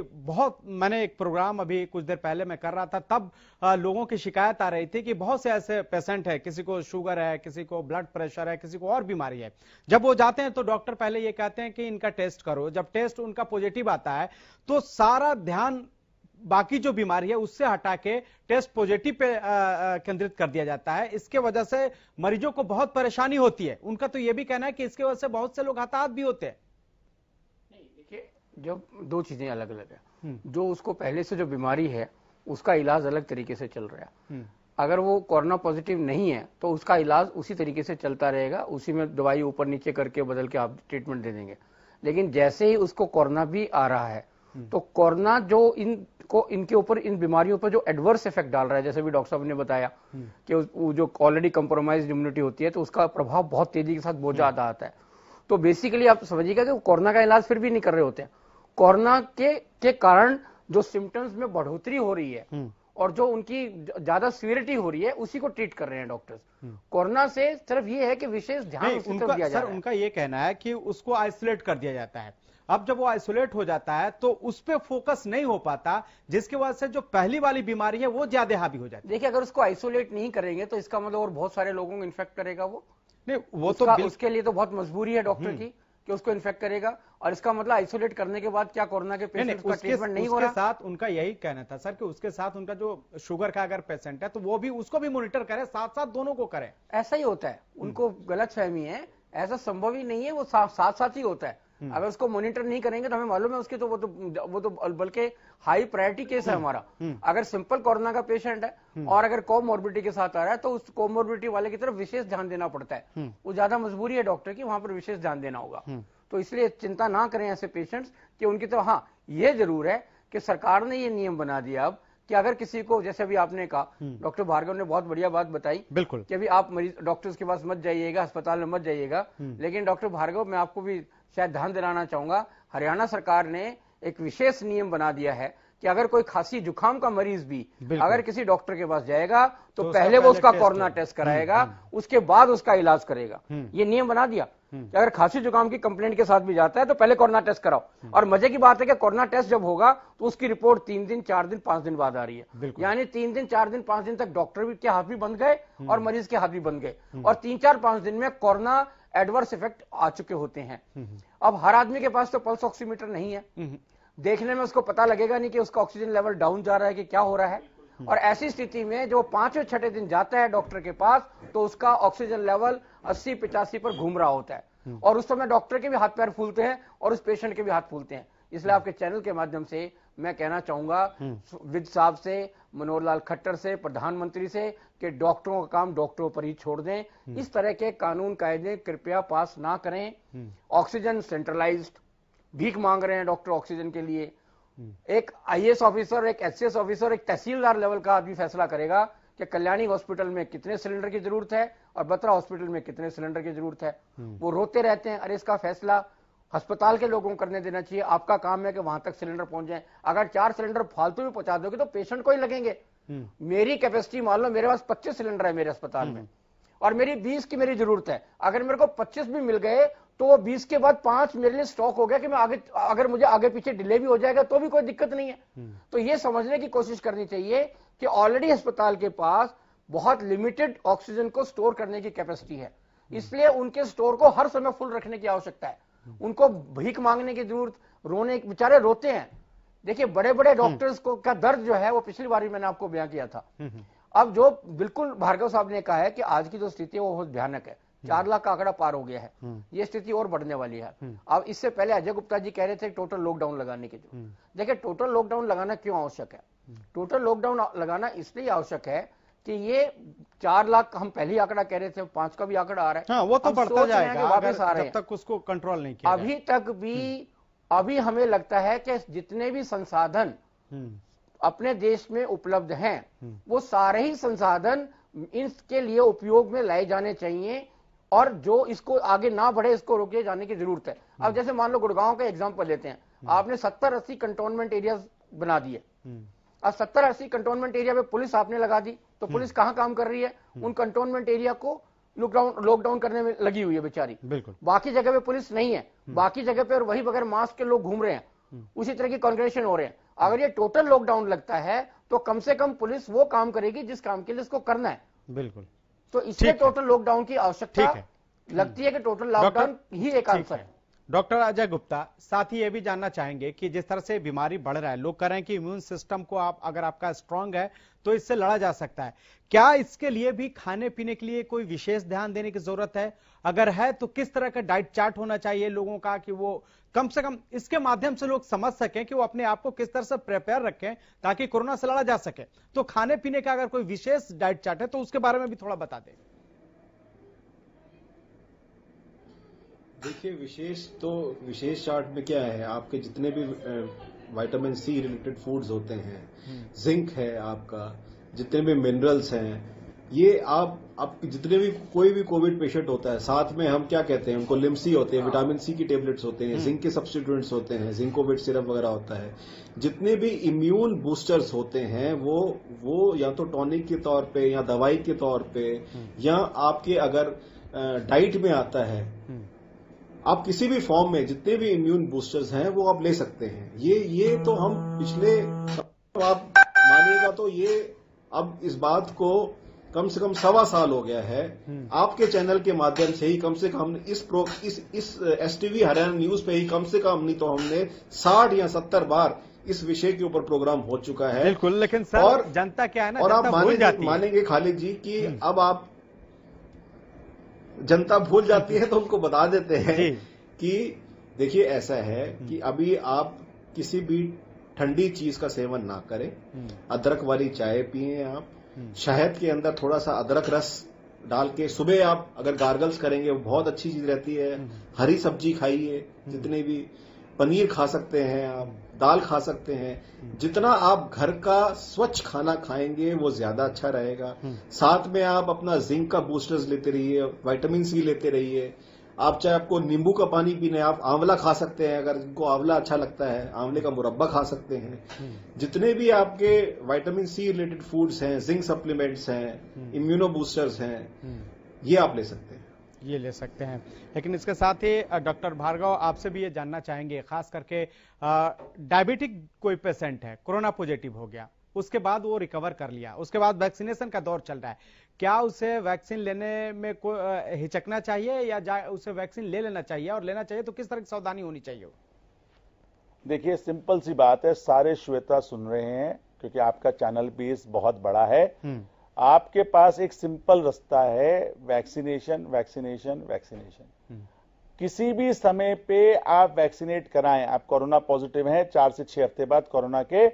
S2: मैंने एक प्रोग्राम अभी कुछ देर पहले मैं कर रहा था, तब लोगों की शिकायत आ रही थी कि बहुत से ऐसे पेशेंट है, किसी को शुगर है, किसी को ब्लड प्रेशर है, किसी को और बीमारी है। जब वो जाते हैं तो डॉक्टर पहले ये कहते हैं कि इनका टेस्ट करो। जब टेस्ट उनका पॉजिटिव आता है तो सारा ध्यान बाकी जो बीमारी है उससे हटा के टेस्ट पॉजिटिव पे केंद्रित कर दिया जाता है। इसके वजह से मरीजों को बहुत परेशानी होती है। उनका तो यह भी कहना है कि इसके वजह से बहुत से लोग हताहत भी होते हैं।
S6: नहीं, देखिए, जो दो चीजें अलग अलग है। जो उसको पहले से जो बीमारी है उसका इलाज अलग तरीके से चल रहा है। अगर वो कोरोना पॉजिटिव नहीं है तो उसका इलाज उसी तरीके से चलता रहेगा, उसी में दवाई ऊपर नीचे करके बदल के आप ट्रीटमेंट दे देंगे। लेकिन जैसे ही उसको कोरोना भी आ रहा है तो कोरोना जो इनके ऊपर, इन बीमारियों पर जो एडवर्स इफेक्ट डाल रहा है, जैसे भी डॉक्टर साहब ने बताया कि वो जो ऑलरेडी कंप्रोमाइज्ड इम्यूनिटी होती है तो उसका प्रभाव बहुत तेजी के साथ बहुत ज्यादा आता है। तो बेसिकली आप समझिएगा कि कोरोना का इलाज फिर भी नहीं कर रहे होते हैं। कोरोना के कारण जो सिम्टम्स में बढ़ोतरी हो रही है और जो उनकी ज्यादा सीवियरिटी हो रही है उसी को ट्रीट कर रहे हैं डॉक्टर्स। कोरोना से सिर्फ ये है कि विशेष ध्यान उसी तरफ दिया जा रहा है।
S2: उनका ये कहना है कि उसको आइसोलेट कर दिया जाता है। अब जब वो आइसोलेट हो जाता है तो उस पे फोकस नहीं हो पाता, जिसकी वजह से जो पहली वाली बीमारी है वो ज्यादा हावी हो जाती है।
S6: देखिए, अगर उसको आइसोलेट नहीं करेंगे तो इसका मतलब और बहुत सारे लोगों को इन्फेक्ट करेगा वो।
S2: नहीं, वो तो
S6: उसके लिए तो बहुत मजबूरी है डॉक्टर की कि उसको इन्फेक्ट करेगा। और इसका मतलब आइसोलेट करने के बाद क्या कोरोना के पेशेंट का ट्रीटमेंट नहीं हो रहा?
S2: उसके साथ उनका यही कहना था सर कि उसके साथ उनका जो शुगर का अगर पेशेंट है तो वो भी उसको भी मॉनिटर करे, साथ साथ दोनों को करे।
S6: ऐसा ही होता है, उनको गलतफहमी है, ऐसा संभव ही नहीं है, वो साथ साथ ही होता है। अगर उसको मॉनिटर नहीं करेंगे तो हमें मालूम है उसके तो वो तो बल्कि हाई प्रायोरिटी केस है हमारा। अगर सिंपल कोरोना का पेशेंट है और अगर कोमॉर्बिडिटी के साथ आ रहा है तो उस कोमॉर्बिडिटी वाले की तरफ विशेष ध्यान देना पड़ता है। वो ज्यादा मजबूरी है डॉक्टर की, वहां पर विशेष ध्यान देना होगा। तो इसलिए चिंता ना करें ऐसे पेशेंट्स कि उनकी तरफ। हाँ, ये जरूर है कि सरकार ने ये नियम बना दिया अब कि अगर किसी को, जैसे अभी आपने कहा, डॉक्टर भार्गव ने बहुत बढ़िया बात बताई,
S2: बिल्कुल,
S6: कि अभी आप मरीज डॉक्टर्स के पास मत जाइएगा, अस्पताल में मत जाइएगा। लेकिन डॉक्टर भार्गव, मैं आपको भी शायद ध्यान दिलाना चाहूंगा, हरियाणा सरकार ने एक विशेष नियम बना दिया है कि अगर कोई खांसी जुकाम का मरीज भी अगर किसी डॉक्टर के पास जाएगा तो पहले वो उसका कोरोना टेस्ट कराएगा, उसके बाद उसका इलाज करेगा। ये नियम बना दिया कि अगर खांसी जुकाम की कंप्लेंट के साथ भी जाता है तो पहले कोरोना टेस्ट कराओ। और मजे की बात है कि कोरोना टेस्ट जब होगा तो उसकी रिपोर्ट 3 दिन, 4 दिन, 5 दिन बाद आ रही है। यानी 3 दिन, 4 दिन, 5 दिन तक डॉक्टर के हाथ भी बंद गए और मरीज के हाथ भी बंद गए। और 3, 4, 5 दिन में कोरोना एडवर्स इफेक्ट आ चुके होते हैं। अब हर आदमी के पास तो पल्स ऑक्सीमीटर नहीं है, देखने में उसको पता लगेगा नहीं कि उसका ऑक्सीजन लेवल डाउन जा रहा है कि क्या हो रहा है। और ऐसी स्थिति में जो 5वें 6ठे दिन जाता है डॉक्टर के पास तो उसका ऑक्सीजन लेवल 80-85 पर घूम रहा होता है। और उस समय डॉक्टर के भी हाथ पैर फूलते हैं और उस पेशेंट के भी हाथ फूलते हैं। इसलिए आपके चैनल के माध्यम से मैं कहना चाहूंगा विद साहब से, मनोहर लाल खट्टर से, प्रधानमंत्री से, कि डॉक्टरों का काम डॉक्टरों पर ही छोड़ दें। इस तरह के कानून कायदे कृपया पास ना करें। ऑक्सीजन सेंट्रलाइज्ड, भीख मांग रहे हैं डॉक्टर ऑक्सीजन के लिए। एक आईएएस ऑफिसर, एक एचसीएस ऑफिसर, एक तहसीलदार लेवल का आदमी फैसला करेगा कि कल्याणी हॉस्पिटल में कितने सिलेंडर की जरूरत है और बत्रा हॉस्पिटल में कितने सिलेंडर की जरूरत है। वो रोते रहते हैं, अरे इसका फैसला अस्पताल के लोगों को करने देना चाहिए, आपका काम है कि वहां तक सिलेंडर पहुंच जाए। अगर 4 सिलेंडर फालतू में पहुंचा दोगे तो पेशेंट को ही लगेंगे। मेरी कैपेसिटी मान लो मेरे पास 25 सिलेंडर है मेरे अस्पताल में और मेरी 20 की मेरी जरूरत है। अगर मेरे को 25 भी मिल गए तो वो 20 के बाद 5 मेरे लिए स्टॉक हो गया कि मैं आगे, अगर मुझे आगे पीछे डिले भी हो जाएगा तो भी कोई दिक्कत नहीं है। तो ये समझने की कोशिश करनी चाहिए कि ऑलरेडी अस्पताल के पास बहुत लिमिटेड ऑक्सीजन को स्टोर करने की कैपेसिटी है, इसलिए उनके स्टोर को हर समय फुल रखने की आवश्यकता है। उनको भीख मांगने की जरूरत, रोने, बेचारे रोते हैं। देखिए, बड़े बड़े डॉक्टर्स को का दर्द जो है वो पिछली बार भी मैंने आपको बयां किया था। अब जो बिल्कुल भार्गव साहब ने कहा है कि आज की जो स्थिति है वो बहुत भयानक है, 4 लाख का आंकड़ा पार हो गया है, ये स्थिति और बढ़ने वाली है। अब इससे पहले अजय गुप्ता जी कह रहे थे टोटल लॉकडाउन लगाने की जरूरत। देखिए, टोटल लॉकडाउन लगाना क्यों आवश्यक है? टोटल लॉकडाउन लगाना इसलिए आवश्यक है कि ये 4 लाख हम पहले आंकड़ा कह रहे थे, 5 का भी आंकड़ा आ रहा है।
S2: हाँ, वो तो बढ़ता जाएगा
S6: वापस आ रहे हैं,
S2: जब तक उसको कंट्रोल नहीं किया
S6: अभी तक भी। अभी हमें लगता है कि जितने भी संसाधन अपने देश में उपलब्ध हैं वो सारे ही संसाधन इसके लिए उपयोग में लाए जाने चाहिए। और जो इसको आगे ना बढ़े इसको रोके जाने की जरूरत है। अब जैसे मान लो गुड़गांव का एग्जांपल लेते हैं, आपने 70-80 कंटोनमेंट एरिया बना दिए। अब 70-80 कंटोनमेंट एरिया पे पुलिस आपने लगा दी, तो पुलिस कहां काम कर रही है? उन कंटोनमेंट एरिया को लॉकडाउन करने में लगी हुई है बेचारी।
S2: बिल्कुल।
S6: बाकी जगह पे पुलिस नहीं है, बाकी जगह पे और वही बगैर मास्क के लोग घूम रहे हैं, उसी तरह की कॉन्ग्रेशन हो रहे हैं। अगर ये टोटल लॉकडाउन लगता है तो कम से कम पुलिस वो काम करेगी जिस काम के लिए इसको करना है।
S2: बिल्कुल।
S6: तो इसलिए टोटल लॉकडाउन की आवश्यकता लगती है कि टोटल लॉकडाउन ही एक आंसर है।
S2: डॉक्टर अजय गुप्ता, साथ ही ये भी जानना चाहेंगे कि जिस तरह से बीमारी बढ़ रहा है, लोग कह रहे हैं कि इम्यून सिस्टम को अगर आपका स्ट्रांग है तो इससे लड़ा जा सकता है, क्या इसके लिए भी खाने पीने के लिए कोई विशेष ध्यान देने की जरूरत है? अगर है तो किस तरह का डाइट चार्ट होना चाहिए लोगों का कि वो कम से कम इसके माध्यम से लोग समझ सकें कि वो अपने आप को किस तरह से प्रिपेयर रखें ताकि कोरोना से लड़ा जा सके? तो खाने पीने का अगर कोई विशेष डाइट चार्ट है तो उसके बारे में भी थोड़ा बता दें।
S4: देखिए, विशेष चार्ट में क्या है, आपके जितने भी विटामिन सी रिलेटेड फूड्स होते हैं, जिंक है आपका, जितने भी मिनरल्स हैं, ये आप जितने भी कोई भी कोविड पेशेंट होता है, साथ में हम क्या कहते हैं उनको लिम्सी होते हैं, विटामिन सी की टेबलेट्स होते हैं, जिंक के सब्स्टिट्यूएंट्स होते हैं, जिंकोविट सिरप वगैरह होता है। जितने भी इम्यून बूस्टर्स होते हैं वो या तो टॉनिक के तौर पे या दवाई के तौर पे या आपके अगर डाइट में आता है, आप किसी भी फॉर्म में जितने भी इम्यून बूस्टर्स हैं वो आप ले सकते हैं। ये तो हम पिछले, आप मानिएगा तो ये अब इस बात को कम से कम 1.25 साल हो गया है, आपके चैनल के माध्यम से ही कम से कम इस STV हरियाणा न्यूज पे ही कम से कम नहीं तो हमने 60 या 70 बार इस विषय के ऊपर प्रोग्राम हो चुका है।
S2: बिल्कुल, लेकिन सर और जनता क्या है ना,
S4: और आप मानेंगे खालिद जी कि अब आप जनता भूल जाती है तो उनको बता देते हैं कि देखिए ऐसा है कि अभी आप किसी भी ठंडी चीज का सेवन ना करें, अदरक वाली चाय पिए, आप शहद के अंदर थोड़ा सा अदरक रस डाल के सुबह आप अगर गार्गल्स करेंगे वो बहुत अच्छी चीज रहती है। हरी सब्जी खाइए, जितने भी पनीर खा सकते हैं आप, दाल खा सकते हैं, जितना आप घर का स्वच्छ खाना खाएंगे वो ज्यादा अच्छा रहेगा। साथ में आप अपना जिंक का बूस्टर्स लेते रहिए, विटामिन सी लेते रहिए। आप चाहे आपको नींबू का पानी पीना है, आप आंवला खा सकते हैं, अगर जिनको आंवला अच्छा लगता है आंवले का मुरब्बा खा सकते हैं। जितने भी आपके विटामिन सी रिलेटेड फूड्स हैं, जिंक सप्लीमेंट्स हैं, इम्यूनो बूस्टर्स हैं, ये आप ले सकते हैं।
S2: ये ले सकते हैं। लेकिन इसके साथ ही डॉक्टर भार्गव, आपसे भी ये जानना चाहेंगे, खास करके डायबिटिक कोई पेशेंट है, कोरोना पॉजिटिव हो गया, उसके बाद वो रिकवर कर लिया, उसके बाद वैक्सीनेशन का दौर चल रहा है, क्या उसे वैक्सीन लेने में हिचकना चाहिए या उसे वैक्सीन ले लेना चाहिए, और लेना चाहिए तो किस तरह की सावधानी होनी चाहिए?
S5: देखिए, सिंपल सी बात है, सारे श्वेता सुन रहे हैं क्योंकि आपका चैनल बेस बहुत बड़ा है। आपके पास एक सिंपल रास्ता है, वैक्सीनेशन वैक्सीनेशन वैक्सीनेशन। किसी भी समय पे आप वैक्सीनेट कराएं। आप कोरोना पॉजिटिव हैं, 4 से 6 हफ्ते बाद कोरोना के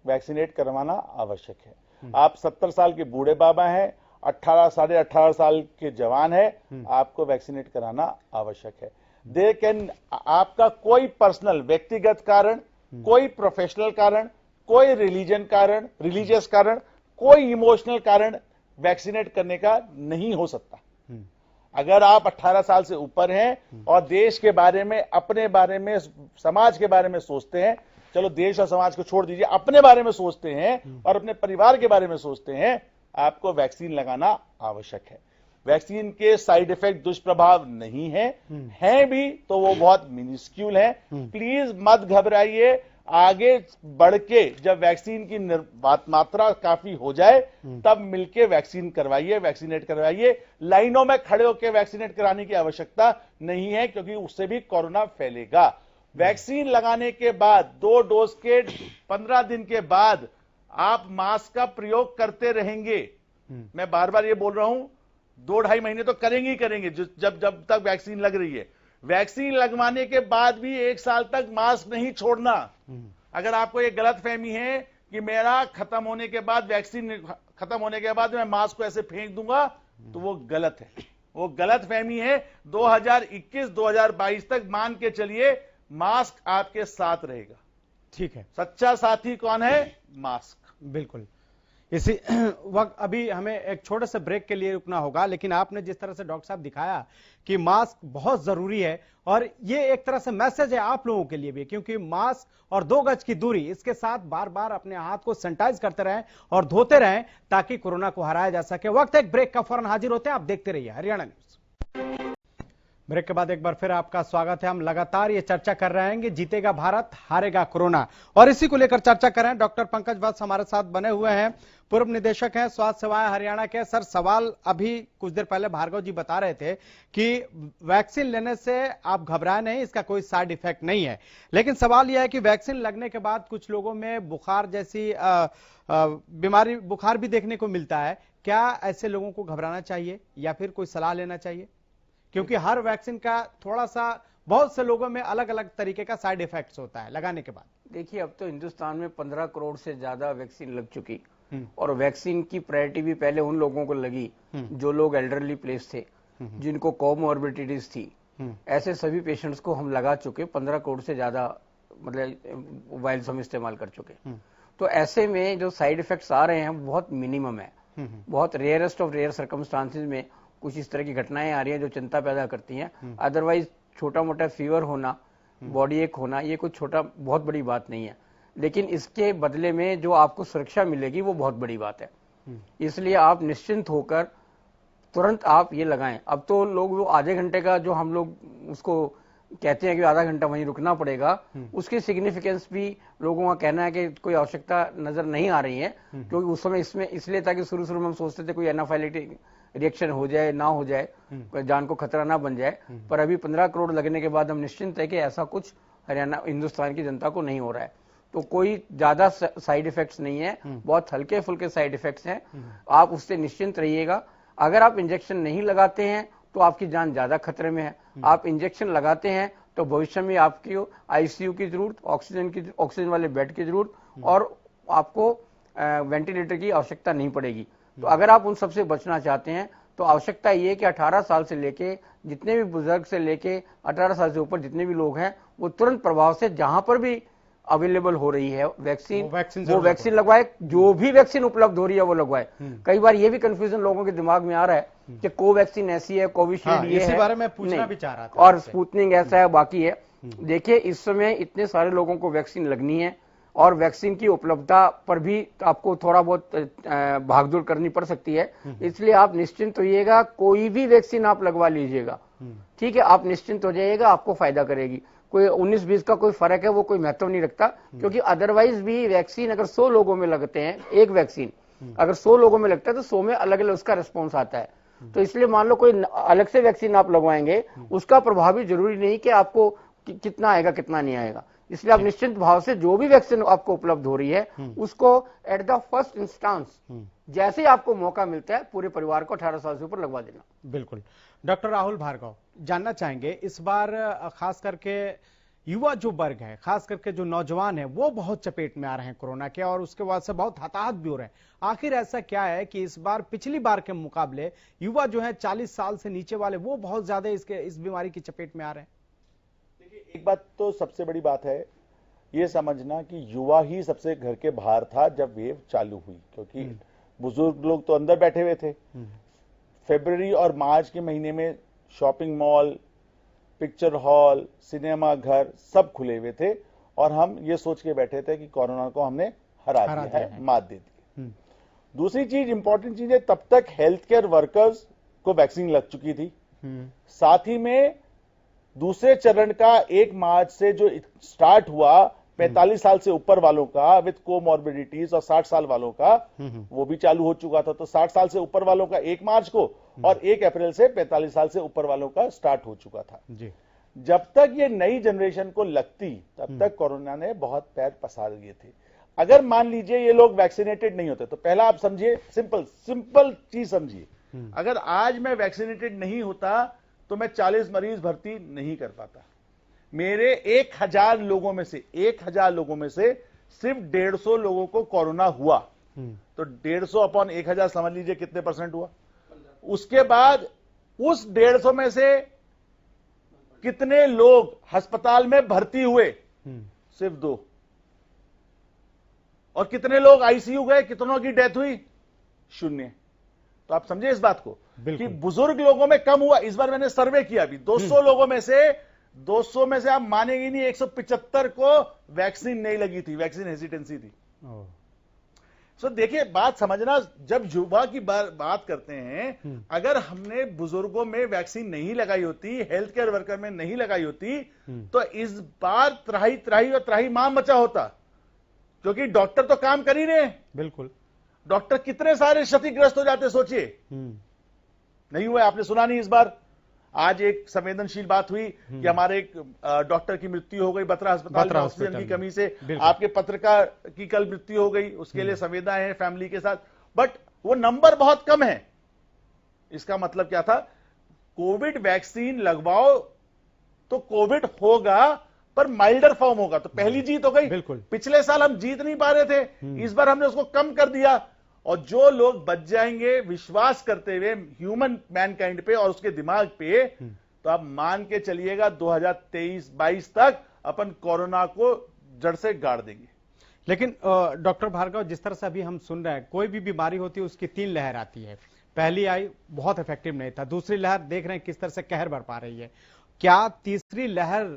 S5: वैक्सीनेट करवाना आवश्यक है। आप 70 साल के बूढ़े बाबा हैं, 18 साढ़े 18 साल के जवान है, आपको वैक्सीनेट कराना आवश्यक है। दे कैन, आपका कोई पर्सनल व्यक्तिगत कारण, कोई प्रोफेशनल कारण, कोई रिलीजियस कारण, कोई इमोशनल कारण वैक्सीनेट करने का नहीं हो सकता। अगर आप 18 साल से ऊपर हैं और देश के बारे में, अपने बारे में, समाज के बारे में सोचते हैं, चलो देश और समाज को छोड़ दीजिए, अपने बारे में सोचते हैं और अपने परिवार के बारे में सोचते हैं, आपको वैक्सीन लगाना आवश्यक है। वैक्सीन के साइड इफेक्ट, दुष्प्रभाव नहीं है, हैं भी तो वो बहुत मिनिस्क्यूल है। प्लीज मत घबराइए, आगे बढ़ के जब वैक्सीन की मात्रा काफी हो जाए तब मिलके वैक्सीन करवाइए, वैक्सीनेट करवाइए। लाइनों में खड़े होकर वैक्सीनेट कराने की आवश्यकता नहीं है क्योंकि उससे भी कोरोना फैलेगा। वैक्सीन लगाने के बाद 2 डोज के 15 दिन के बाद आप मास्क का प्रयोग करते रहेंगे। मैं बार बार ये बोल रहा हूं, 2-2.5 महीने तो करेंगे ही करेंगे जब तक वैक्सीन लग रही है। वैक्सीन लगवाने के बाद भी 1 साल तक मास्क नहीं छोड़ना। अगर आपको ये गलतफहमी है कि मेरा खत्म होने के बाद, वैक्सीन खत्म होने के बाद मैं मास्क को ऐसे फेंक दूंगा, तो वो गलत है, वो गलतफहमी है। 2021-2022 तक मान के चलिए मास्क आपके साथ रहेगा।
S2: ठीक है।
S5: सच्चा साथी कौन है? मास्क।
S2: बिल्कुल, इसी वक्त अभी हमें एक छोटे से ब्रेक के लिए रुकना होगा, लेकिन आपने जिस तरह से डॉक्टर साहब दिखाया कि मास्क बहुत जरूरी है, और ये एक तरह से मैसेज है आप लोगों के लिए भी, क्योंकि मास्क और 2 गज की दूरी, इसके साथ बार बार अपने हाथ को सैनिटाइज करते रहें और धोते रहें ताकि कोरोना को हराया जा सके। वक्त एक ब्रेक का, फौरन हाजिर होते हैं, आप देखते रहिए हरियाणा न्यूज। ब्रेक के बाद एक बार फिर आपका स्वागत है। हम लगातार ये चर्चा कर रहे हैं कि जीतेगा भारत, हारेगा कोरोना, और इसी को लेकर चर्चा कर रहे हैं। डॉक्टर पंकज वत्स हमारे साथ बने हुए हैं, पूर्व निदेशक हैं स्वास्थ्य सेवाएं हरियाणा के। सर, सवाल अभी कुछ देर पहले भार्गव जी बता रहे थे कि वैक्सीन लेने से आप घबराए नहीं, इसका कोई साइड इफेक्ट नहीं है, लेकिन सवाल यह है कि वैक्सीन लगने के बाद कुछ लोगों में बुखार जैसी बीमारी, बुखार भी देखने को मिलता है। क्या ऐसे लोगों को घबराना चाहिए या फिर कोई सलाह लेना चाहिए? क्योंकि हर वैक्सीन का थोड़ा सा, बहुत से लोगों में अलग अलग तरीके का साइड इफेक्ट्स होता है लगाने के बाद।
S6: देखिए, अब तो हिंदुस्तान में 15 करोड़ से ज्यादा वैक्सीन लग चुकी, और वैक्सीन की प्रायोरिटी भी पहले उन लोगों को लगी जो लोग एल्डरली प्लेस थे, जिनको कोमॉर्बिडिटीज थी। ऐसे सभी पेशेंट्स को हम लगा चुके, 15 करोड़ से ज्यादा मतलब वायल्स हम इस्तेमाल कर चुके। तो ऐसे में जो साइड इफेक्ट्स आ रहे हैं वो बहुत मिनिमम है। बहुत रेयरेस्ट ऑफ रेयर सर्कमस्टांसेस में कुछ इस तरह की घटनाएं आ रही हैं जो चिंता पैदा करती हैं। अदरवाइज छोटा मोटा फीवर होना, बॉडी एक होना, ये कुछ छोटा बहुत बड़ी बात नहीं है, लेकिन इसके बदले में जो आपको सुरक्षा मिलेगी वो बहुत बड़ी बात है। इसलिए आप निश्चिंत होकर तुरंत आप ये लगाएं। अब तो लोग वो आधे घंटे का जो हम लोग उसको कहते हैं कि आधा घंटा वहीं रुकना पड़ेगा, उसकी सिग्निफिकेंस भी लोगों का कहना है कि कोई आवश्यकता नजर नहीं आ रही है, क्योंकि उस समय इसमें इसलिए था कि शुरू में हम सोचते थे कोई एनाफाइलेटिक रिएक्शन हो जाए, ना हो जाए, जान को खतरा ना बन जाए। पर अभी 15 करोड़ लगने के बाद हम निश्चिंत है कि ऐसा कुछ हरियाणा, हिंदुस्तान की जनता को नहीं हो रहा है। तो कोई ज्यादा साइड इफेक्ट्स नहीं है, बहुत हल्के फुल्के साइड इफेक्ट्स हैं, आप उससे निश्चिंत रहिएगा। अगर आप इंजेक्शन नहीं लगाते हैं तो आपकी जान ज्यादा खतरे में है। आप इंजेक्शन लगाते हैं तो भविष्य में आपकी आईसीयू की जरूरत, ऑक्सीजन वाले बेड की जरूरत, और आपको वेंटिलेटर की आवश्यकता नहीं पड़ेगी। तो अगर आप उन सबसे बचना चाहते हैं तो आवश्यकता ये है कि 18 साल से लेके, जितने भी बुजुर्ग से लेके 18 साल से ऊपर जितने भी लोग हैं, वो तुरंत प्रभाव से जहां पर भी अवेलेबल हो रही है वैक्सीन, वो वैक्सीन लगवाए। जो भी वैक्सीन उपलब्ध हो रही है वो लगवाए। कई बार ये भी कंफ्यूजन लोगों के दिमाग में आ रहा है कि कोवैक्सीन ऐसी है, कोविशील्ड ये है,
S2: बारे में पूछना भी चाह रहा था,
S6: और स्पुतनिक ऐसा है, बाकी है। देखिए, इस समय इतने सारे लोगों को वैक्सीन लगनी है, और वैक्सीन की उपलब्धता पर भी आपको थोड़ा बहुत भागदौड़ करनी पड़ सकती है। इसलिए आप निश्चिंत होइएगा, कोई भी वैक्सीन आप लगवा लीजिएगा, ठीक है, आप निश्चिंत हो जाइएगा, आपको फायदा करेगी। कोई 19-20 का कोई फर्क है वो कोई महत्व नहीं रखता, क्योंकि अदरवाइज भी वैक्सीन अगर 100 लोगों में लगते हैं, एक वैक्सीन अगर 100 लोगों में लगता है तो 100 में अलग अलग उसका रिस्पॉन्स आता है। तो इसलिए मान लो कोई अलग से वैक्सीन आप लगवाएंगे, उसका प्रभाव भी जरूरी नहीं कि आपको कितना आएगा कितना नहीं आएगा। इसलिए आप निश्चिंत भाव से जो भी वैक्सीन आपको उपलब्ध हो रही है उसको एट द फर्स्ट इंस्टांस जैसे आपको मौका मिलता है पूरे परिवार को 18 साल से ऊपर लगवा देना।
S2: बिल्कुल। डॉक्टर राहुल भार्गव, जानना चाहेंगे, इस बार खास करके युवा जो वर्ग है, खास करके जो नौजवान है, वो बहुत चपेट में आ रहे हैं कोरोना के, और उसके बाद से बहुत हताहत भी हो रहे हैं। आखिर ऐसा क्या है कि इस बार पिछली बार के मुकाबले युवा जो है 40 साल से नीचे वाले, वो बहुत ज्यादा इस बीमारी की चपेट में आ रहे हैं?
S5: एक बात तो सबसे बड़ी बात है ये समझना कि युवा ही सबसे घर के बाहर था जब वेव चालू हुई, क्योंकि बुजुर्ग लोग तो अंदर बैठे हुए थे। फरवरी और मार्च के महीने में shopping mall, picture hall, cinema घर सब खुले हुए थे, और हम ये सोच के बैठे थे कि कोरोना को हमने हरा दिया है, मात दे दी। दूसरी चीज, इंपॉर्टेंट चीज है, तब तक हेल्थ केयर वर्कर्स को वैक्सीन लग चुकी थी। साथ ही में दूसरे चरण का 1 मार्च से जो स्टार्ट हुआ 45 साल से ऊपर वालों का विद कोमॉर्बिडिटीज और 60 साल वालों का, वो भी चालू हो चुका था। तो 60 साल से ऊपर वालों का 1 मार्च को और 1 अप्रैल से 45 साल से ऊपर वालों का स्टार्ट हो चुका था जी। जब तक ये नई जनरेशन को लगती तब तक कोरोना ने बहुत पैर पसार दिए थे। अगर मान लीजिए ये लोग वैक्सीनेटेड नहीं होते, तो पहला आप समझिए, सिंपल चीज समझिए, अगर आज मैं वैक्सीनेटेड नहीं होता तो मैं 40 मरीज भर्ती नहीं कर पाता। मेरे 1000 लोगों में से सिर्फ 150 लोगों को कोरोना हुआ, तो 150 अपॉन 1000 समझ लीजिए कितने % हुआ। उसके बाद उस 150 में से कितने लोग अस्पताल में भर्ती हुए? सिर्फ 2। और कितने लोग आईसीयू गए, कितनों की डेथ हुई? 0। तो आप समझे इस बात को कि बुजुर्ग लोगों में कम हुआ। इस बार मैंने सर्वे किया अभी 200 लोगों में से आप मानेंगे नहीं 175 को वैक्सीन नहीं लगी थी, वैक्सीन हेजिटेंसी थी। सो देखिए, बात समझना, जब युवा की बात करते हैं, अगर हमने बुजुर्गों में वैक्सीन नहीं लगाई होती, हेल्थ केयर वर्कर में नहीं लगाई होती, तो इस बार त्राही त्राही और त्राही माम मचा होता, क्योंकि डॉक्टर तो काम कर ही रहे हैं।
S2: बिल्कुल,
S5: डॉक्टर कितने सारे क्षतिग्रस्त हो जाते, सोचिए। नहीं हुआ, आपने सुना नहीं इस बार। आज एक संवेदनशील बात हुई कि हमारे एक डॉक्टर की मृत्यु हो गई बत्रा अस्पताल में ऑक्सीजन की कमी से। आपके पत्रकार की कल मृत्यु हो गई, उसके लिए संवेदनाएं हैं फैमिली के साथ, बट वो नंबर बहुत कम है। इसका मतलब क्या था? कोविड वैक्सीन लगवाओ तो कोविड होगा, पर माइल्डर फॉर्म होगा। तो पहली जीत हो गई। पिछले साल हम जीत नहीं पा रहे थे, इस बार हमने उसको कम कर दिया। और जो लोग बच जाएंगे विश्वास करते हुए ह्यूमन मैनकाइंड पे और उसके दिमाग पे, तो आप मान के चलिएगा 2023-22 तक अपन कोरोना को जड़ से गाड़ देंगे।
S2: लेकिन डॉक्टर भार्गव, जिस तरह से अभी हम सुन रहे हैं, कोई भी बीमारी होती है उसकी 3 लहर आती है। पहली आई, बहुत इफेक्टिव नहीं था। दूसरी लहर देख रहे हैं किस तरह से कहर बरपा रही है। क्या तीसरी लहर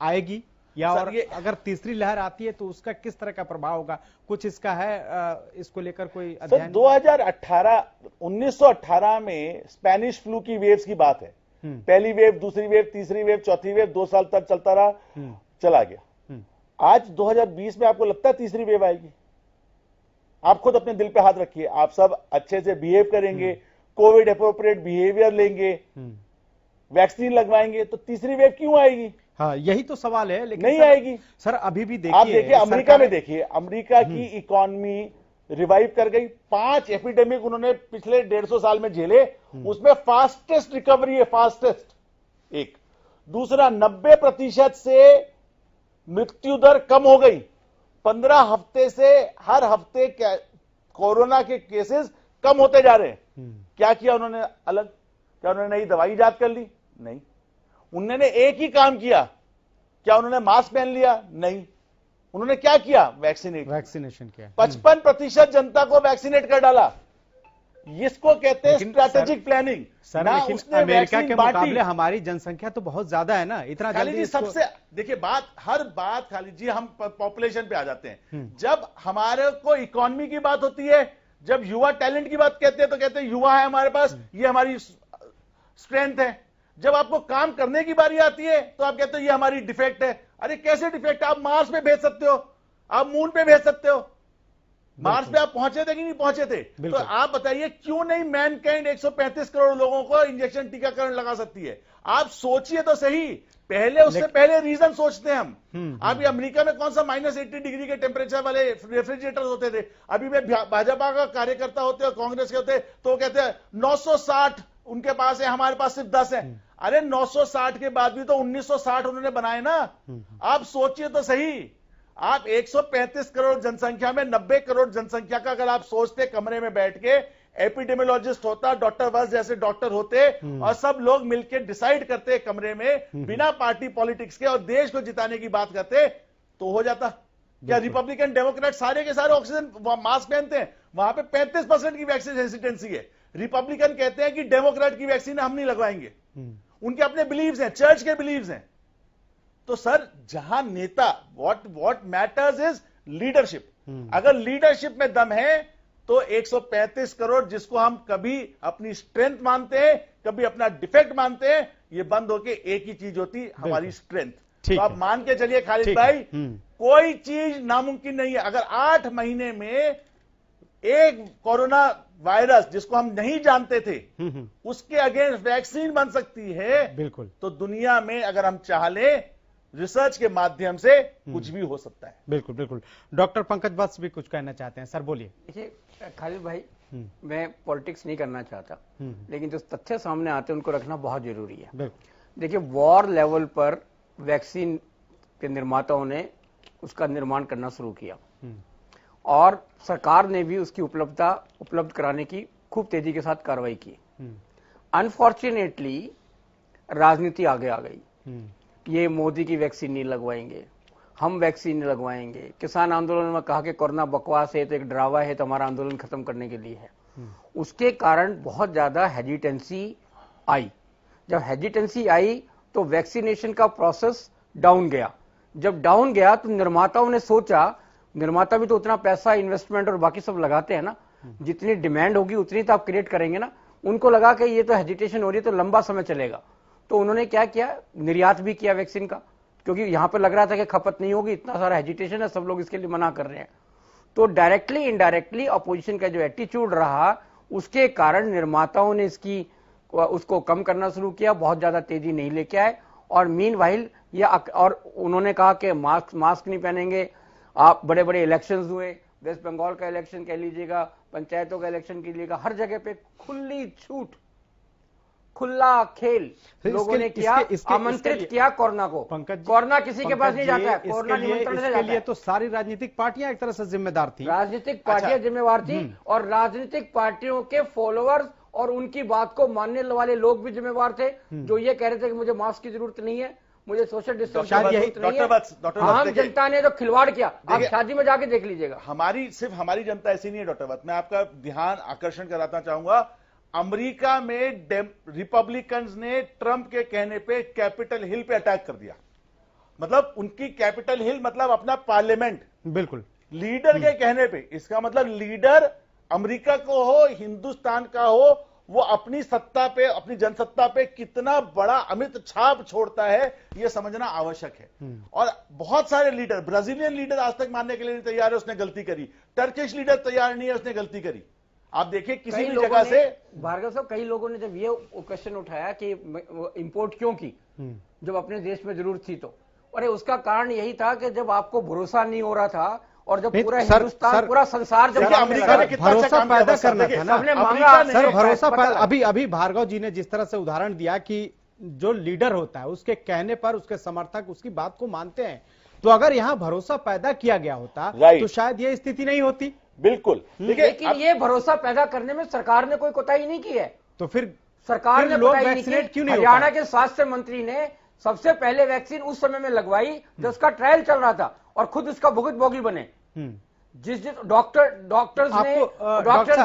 S2: आएगी, या और अगर तीसरी लहर आती है तो उसका किस तरह का प्रभाव होगा? कुछ इसका है, इसको लेकर कोई अध्ययन?
S5: 1918 में स्पेनिश फ्लू की वेव्स की बात है। पहली वेव, दूसरी वेव, तीसरी वेव, चौथी वेव, 2 साल तक चलता रहा, चला गया। आज 2020 में आपको लगता है तीसरी वेव आएगी? आप खुद अपने दिल पे हाथ रखिए, आप सब अच्छे से बिहेव करेंगे, कोविड एप्रोप्रिएट बिहेवियर लेंगे, वैक्सीन लगवाएंगे, तो तीसरी वेव क्यों आएगी?
S2: हाँ, यही तो सवाल है। लेकिन
S5: नहीं आएगी
S2: सर। अभी भी देखिए,
S5: आप देखिए अमेरिका में, देखिए अमेरिका की इकोनॉमी रिवाइव कर गई। 5 एपिडेमिक उन्होंने पिछले 150 साल में झेले, उसमें फास्टेस्ट रिकवरी है, फास्टेस्ट। एक दूसरा, 90% से मृत्यु दर कम हो गई। 15 हफ्ते से हर हफ्ते कोरोना के केसेस कम होते जा रहे हैं। क्या किया उन्होंने अलग? क्या उन्होंने नई दवाई इजाद कर ली? नहीं। उन्होंने एक ही काम किया। क्या उन्होंने मास्क पहन लिया? नहीं। उन्होंने क्या किया? वैक्सीनेशन किया। 55% जनता को वैक्सीनेट कर डाला। इसको कहते हैं स्ट्रैटेजिक प्लानिंग।
S2: सर, लेकिन अमेरिका के मुकाबले हमारी जनसंख्या तो बहुत ज्यादा है ना, इतना
S5: खाली जी सबसे देखिए, हर बात खाली जी हम पॉपुलेशन पे आ जाते हैं। जब हमारे को इकोनॉमी की बात होती है, जब युवा टैलेंट की बात कहते हैं, तो कहते हैं युवा है हमारे पास, ये हमारी स्ट्रेंथ है। जब आपको काम करने की बारी आती है तो आप कहते हो ये हमारी डिफेक्ट है। अरे कैसे डिफेक्ट? आप मार्स पे भेज सकते हो, आप मून पे भेज सकते हो, मार्स पे आप पहुंचे थे कि नहीं पहुंचे थे? तो आप बताइए क्यों नहीं मैनकाइंड 135 करोड़ लोगों को इंजेक्शन टीकाकरण लगा सकती है? आप सोचिए तो सही। पहले उससे पहले रीजन सोचते हैं हम। अभी अमेरिका में कौन सा -80 डिग्री के टेम्परेचर वाले रेफ्रिजरेटर होते थे? अभी में भाजपा का कार्यकर्ता होते और कांग्रेस के होते तो कहते हैं 960 उनके पास है, हमारे पास सिर्फ 10 है। अरे 960 के बाद भी तो 1960 उन्होंने बनाए ना। आप सोचिए तो सही। आप 135 करोड़ जनसंख्या में 90 करोड़ जनसंख्या का अगर आप सोचते कमरे में बैठ के, एपिडेमियोलॉजिस्ट होता, डॉक्टर वर्स जैसे डॉक्टर होते और सब लोग मिलकर डिसाइड करते कमरे में बिना पार्टी पॉलिटिक्स के और देश को जिताने की बात करते, तो हो जाता। क्या रिपब्लिकन डेमोक्रेट सारे के सारे ऑक्सीजन मास्क पहनते हैं? वहां पे 35% की वैक्सीन हेजिटेंसी है। रिपब्लिकन कहते हैं कि डेमोक्रेट की वैक्सीन हम नहीं लगवाएंगे। उनके अपने बिलीव्स हैं, चर्च के बिलीव्स हैं। तो सर, जहां नेता, व्हाट मैटर्स इज लीडरशिप। अगर लीडरशिप में दम है तो 135 करोड़ जिसको हम कभी अपनी स्ट्रेंथ मानते हैं, कभी अपना डिफेक्ट मानते हैं, ये बंद होके एक ही चीज होती, हमारी स्ट्रेंथ। तो आप मान के चलिए खालिद भाई, कोई चीज नामुमकिन नहीं है। अगर 8 महीने में एक कोरोना वायरस जिसको हम नहीं जानते थे उसके अगेंस्ट वैक्सीन बन सकती है, बिल्कुल, तो दुनिया में अगर हम चाह लें रिसर्च के माध्यम से कुछ भी हो सकता है।
S2: बिल्कुल बिल्कुल। डॉक्टर पंकज वत्स भी कुछ कहना चाहते हैं, सर बोलिए।
S6: देखिए खालिद भाई, मैं पॉलिटिक्स नहीं करना चाहता, लेकिन जो तथ्य सामने आते हैं उनको रखना बहुत जरूरी है। देखिए, वॉर लेवल पर वैक्सीन के निर्माताओं ने उसका निर्माण करना शुरू किया और सरकार ने भी उसकी उपलब्ध कराने की खूब तेजी के साथ कार्रवाई की। अनफॉर्चुनेटली राजनीति आगे आ गई। ये मोदी की वैक्सीन नहीं लगवाएंगे, हम वैक्सीन लगवाएंगे। किसान आंदोलन में कहा कि कोरोना बकवास है, तो एक ड्रावा है, तो हमारा आंदोलन खत्म करने के लिए है। उसके कारण बहुत ज्यादा हेजिटेंसी आई। जब हेजिटेंसी आई तो वैक्सीनेशन का प्रोसेस डाउन गया। जब डाउन गया तो निर्माताओं ने सोचा, निर्माता भी तो उतना पैसा इन्वेस्टमेंट और बाकी सब लगाते हैं ना, जितनी डिमांड होगी उतनी तो आप क्रिएट करेंगे ना। उनको लगा कि ये तो हेजिटेशन हो रही है तो लंबा समय चलेगा, तो उन्होंने क्या किया, निर्यात भी किया वैक्सीन का, क्योंकि यहां पर लग रहा था कि खपत नहीं होगी, इतना सारा हेजिटेशन है, सब लोग इसके लिए मना कर रहे हैं। तो डायरेक्टली इनडायरेक्टली अपोजिशन का जो एटीट्यूड रहा, उसके कारण निर्माताओं ने उसको कम करना शुरू किया, बहुत ज्यादा तेजी नहीं लेके आए। और मीनवाइल और उन्होंने कहा कि मास्क नहीं पहनेंगे। आप बड़े बड़े इलेक्शंस हुए, वेस्ट बंगाल का इलेक्शन कह लीजिएगा, पंचायतों का इलेक्शन कह लीजिएगा, हर जगह पे खुली छूट, खुला खेल लोगों ने किया, आमंत्रित किया कोरोना को। कोरोना किसी के पास नहीं जाता है, कोरोना निमंत्रण से जाता है।
S2: तो सारी राजनीतिक पार्टियां एक तरह से जिम्मेदार थी,
S6: राजनीतिक पार्टियां जिम्मेवार थी, और राजनीतिक पार्टियों के फॉलोअर्स और उनकी बात को मानने वाले लोग भी जिम्मेवार थे, जो ये कह रहे थे कि मुझे मास्क की जरूरत नहीं है, मुझे सोशल डिस्टेंस की जरूरत नहीं है। आम जनता ने तो खिलवाड़ किया, आप शादी में जाके देख लीजिएगा।
S5: सिर्फ हमारी जनता ऐसी नहीं है डॉक्टर वत्स, मैं आपका ध्यान आकर्षण कराना चाहूंगा। अमेरिका में रिपब्लिकन्स ने ट्रंप के कहने पे कैपिटल हिल पे अटैक कर दिया। मतलब उनकी कैपिटल हिल मतलब अपना पार्लियामेंट,
S2: बिल्कुल
S5: लीडर के कहने पे। इसका मतलब लीडर अमेरिका को हो, हिंदुस्तान का हो, वो अपनी सत्ता पे, अपनी जनसत्ता पे कितना बड़ा अमिट छाप छोड़ता है, यह समझना आवश्यक है। और बहुत सारे लीडर, ब्राजीलियन लीडर आज तक मानने के लिए नहीं तैयार है उसने गलती करी, टर्किश लीडर तैयार नहीं है उसने गलती करी। आप देखिए किसी भी जगह से,
S6: भार्गव साहब, कई लोगों ने जब ये क्वेश्चन उठाया कि इंपोर्ट क्यों की, जब अपने देश में जरूरत थी, तो अरे उसका कारण यही था कि जब आपको भरोसा नहीं हो रहा था, और जब पूरा हिंदुस्तान, पूरा संसार, जब
S2: अमेरिका ने भरोसा पैदा करना था ना,
S6: सबने मांगा
S2: सर भरोसा पैदा। अभी भार्गव जी ने जिस तरह से उदाहरण दिया कि जो लीडर होता है उसके कहने पर उसके समर्थक उसकी बात को मानते हैं, तो अगर यहाँ भरोसा पैदा किया गया होता तो शायद ये स्थिति नहीं होती।
S5: बिल्कुल,
S6: लेकिन ये भरोसा पैदा करने में सरकार ने कोई कोताही नहीं की है।
S2: तो फिर
S6: सरकार ने
S2: लोग वैक्सीनेट क्यों नहीं?
S6: हरियाणा के स्वास्थ्य मंत्री ने सबसे पहले वैक्सीन उस समय में लगवाई जब उसका ट्रायल चल रहा था, और खुद उसका भुगतभोगी बने। जिस डॉक्टर्स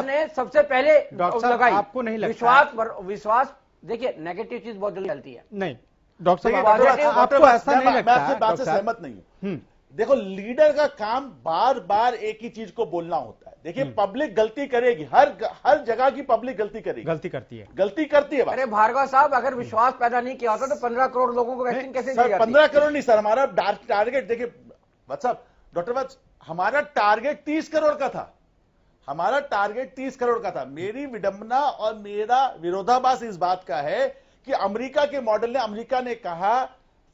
S6: ने सबसे पहले लगाई।
S2: आपको नहीं लगता
S6: विश्वास देखिए, नेगेटिव चीज बहुत जल्दी चलती है।
S2: नहीं डॉक्टर साहब, आपको ऐसा नहीं लगता?
S5: मैं बात से सहमत नहीं हूं। देखो, लीडर का काम बार बार एक ही चीज को बोलना होता है। देखिए, पब्लिक गलती करेगी, हर जगह की पब्लिक गलती करेगी,
S2: गलती करती है।
S6: अरे भार्गव साहब, अगर विश्वास पैदा नहीं किया होता तो 15 करोड़ लोगों को वैक्सीन कैसे दी जाती?
S5: 15 करोड़ नहीं सर, हमारा टारगेट देखिए वत्स साहब, डॉक्टर वत्स, हमारा टारगेट 30 करोड़ का था। हमारा टारगेट 30 करोड़ का था। मेरी विडंबना और मेरा विरोधाभास इस बात का है कि अमेरिका के मॉडल ने, अमेरिका ने कहा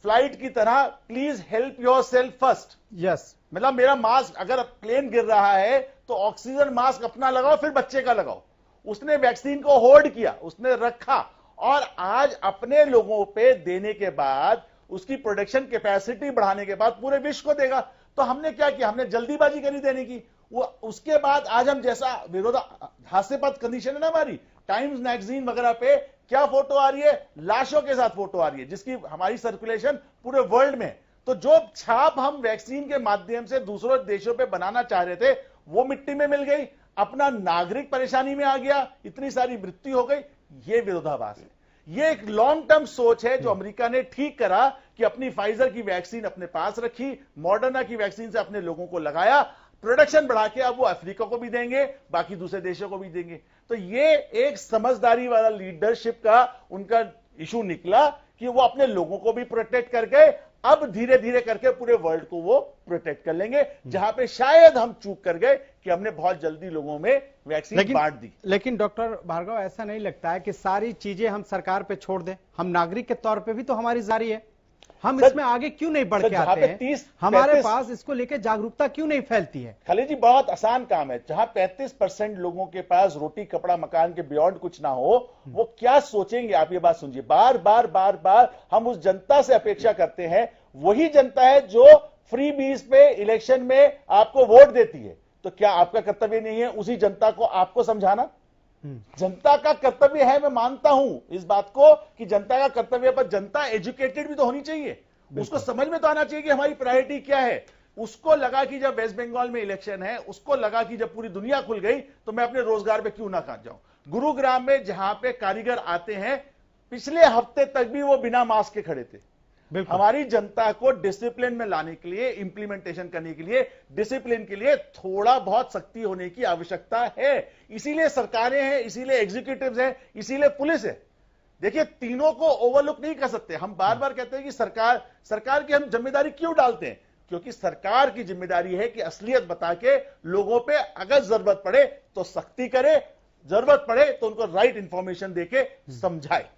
S5: फ्लाइट की तरह, please help yourself first.
S2: Yes,
S5: मतलब मेरा मास्क, अगर प्लेन गिर रहा है तो ऑक्सीजन मास्क अपना लगाओ, फिर बच्चे का लगाओ। उसने वैक्सीन को होल्ड किया, उसने रखा, और आज अपने लोगों पे देने के बाद, उसकी प्रोडक्शन कैपेसिटी बढ़ाने के बाद पूरे विश्व को देगा। तो हमने क्या किया? हमने जल्दीबाजी करी देने की। वो उसके बाद आज हम, जैसा हास्यास्पद कंडीशन है ना हमारी, टाइम्स मैगजीन वगैरह पे क्या फोटो आ रही है? लाशों के साथ फोटो आ रही है, जिसकी हमारी सर्कुलेशन पूरे वर्ल्ड में। तो जो छाप हम वैक्सीन के माध्यम से दूसरों देशों पे बनाना चाह रहे थे, वो मिट्टी में मिल गई। अपना नागरिक परेशानी में आ गया, इतनी सारी मृत्यु हो गई। ये विरोधाभास है। ये एक लॉन्ग टर्म सोच है जो अमेरिका ने ठीक करा कि अपनी फाइजर की वैक्सीन अपने पास रखी, मॉडर्ना की वैक्सीन से अपने लोगों को लगाया, प्रोडक्शन बढ़ा के अब वो अफ्रीका को भी देंगे, बाकी दूसरे देशों को भी देंगे। तो ये एक समझदारी वाला लीडरशिप का उनका इशू निकला कि वो अपने लोगों को भी प्रोटेक्ट करके अब धीरे धीरे करके पूरे वर्ल्ड को वो प्रोटेक्ट कर लेंगे, जहां पे शायद हम चूक कर गए कि हमने बहुत जल्दी लोगों में वैक्सीन बांट दी।
S2: लेकिन डॉक्टर भार्गव, ऐसा नहीं लगता है कि सारी चीजें हम सरकार पे छोड़ दें? हम नागरिक के तौर पे भी तो हमारी जिम्मेदारी है, हम इसमें आगे क्यों नहीं बढ़ के आते हैं? हमारे पास इसको लेकर जागरूकता क्यों नहीं फैलती है?
S5: खालिद जी, बहुत आसान काम है। जहां 35% लोगों के पास रोटी कपड़ा मकान के बियॉन्ड कुछ ना हो, वो क्या सोचेंगे? आप ये बात सुनिए। बार बार हम उस जनता से अपेक्षा करते हैं, वही जनता है जो फ्री बीस पे इलेक्शन में आपको वोट देती है। तो क्या आपका कर्तव्य नहीं है उसी जनता को आपको समझाना? जनता का कर्तव्य है, मैं मानता हूं इस बात को कि जनता का कर्तव्य, पर जनता एजुकेटेड भी तो होनी चाहिए। उसको समझ में तो आना चाहिए कि हमारी प्रायोरिटी क्या है। उसको लगा कि जब वेस्ट बंगाल में इलेक्शन है, उसको लगा कि जब पूरी दुनिया खुल गई तो मैं अपने रोजगार पे क्यों ना काट जाऊं। गुरुग्राम में जहां पे कारीगर आते हैं, पिछले हफ्ते तक भी वो बिना मास्क के खड़े थे। हमारी जनता को डिसिप्लिन में लाने के लिए, इंप्लीमेंटेशन करने के लिए, डिसिप्लिन के लिए थोड़ा बहुत सख्ती होने की आवश्यकता है। इसीलिए सरकारें हैं, इसीलिए एग्जीक्यूटिव्स हैं, इसीलिए पुलिस है। देखिए, तीनों को ओवरलुक नहीं कर सकते। हम बार बार कहते हैं कि सरकार की हम जिम्मेदारी क्यों डालते हैं, क्योंकि सरकार की जिम्मेदारी है कि असलियत बता के लोगों पे अगर जरूरत पड़े तो सख्ती करे, जरूरत पड़े तो उनको राइट इंफॉर्मेशन देके समझाए।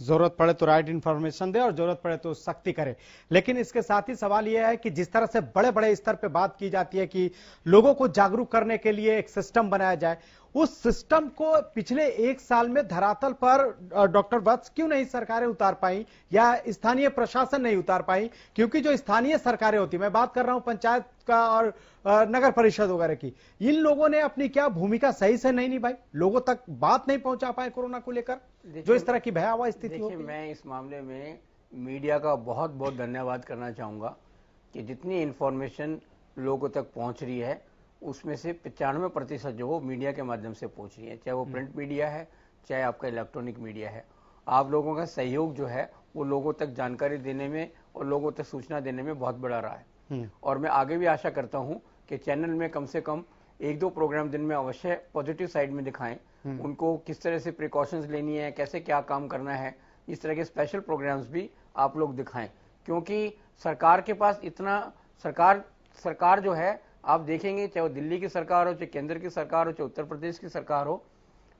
S2: जरूरत पड़े तो राइट इंफॉर्मेशन दे और जरूरत पड़े तो सख्ती करे। लेकिन इसके साथ ही सवाल यह है कि जिस तरह से बड़े बड़े स्तर पे बात की जाती है कि लोगों को जागरूक करने के लिए एक सिस्टम बनाया जाए, उस सिस्टम को पिछले 1 साल में धरातल पर डॉक्टर वत्स क्यों नहीं सरकारें उतार पाई या स्थानीय प्रशासन नहीं उतार पाई? क्योंकि जो स्थानीय सरकारें होती, मैं बात कर रहा हूं पंचायत का और नगर परिषद वगैरह की, इन लोगों ने अपनी क्या भूमिका सही से नहीं निभाई, लोगों तक बात नहीं पहुंचा पाए कोरोना को लेकर, जो इस तरह की भयावह स्थिति होती है।
S6: मैं इस मामले में मीडिया का बहुत बहुत धन्यवाद करना चाहूंगा कि जितनी इंफॉर्मेशन लोगों तक पहुंच रही है उसमें से 95% जो वो मीडिया के माध्यम से पहुंच रही है, चाहे वो प्रिंट मीडिया है, चाहे आपका इलेक्ट्रॉनिक मीडिया है। आप लोगों का सहयोग जो है वो लोगों तक जानकारी देने में और लोगों तक सूचना देने में बहुत बड़ा रहा है। और मैं आगे भी आशा करता हूं कि चैनल में कम से कम 1-2 प्रोग्राम दिन में अवश्य पॉजिटिव साइड में दिखाएं, उनको किस तरह से प्रिकॉशंस लेनी है, कैसे क्या काम करना है, इस तरह के स्पेशल प्रोग्राम्स भी आप लोग दिखाएं। क्योंकि सरकार के पास इतना सरकार जो है, आप देखेंगे चाहे वो दिल्ली की सरकार हो, चाहे केंद्र की सरकार हो, चाहे उत्तर प्रदेश की सरकार हो,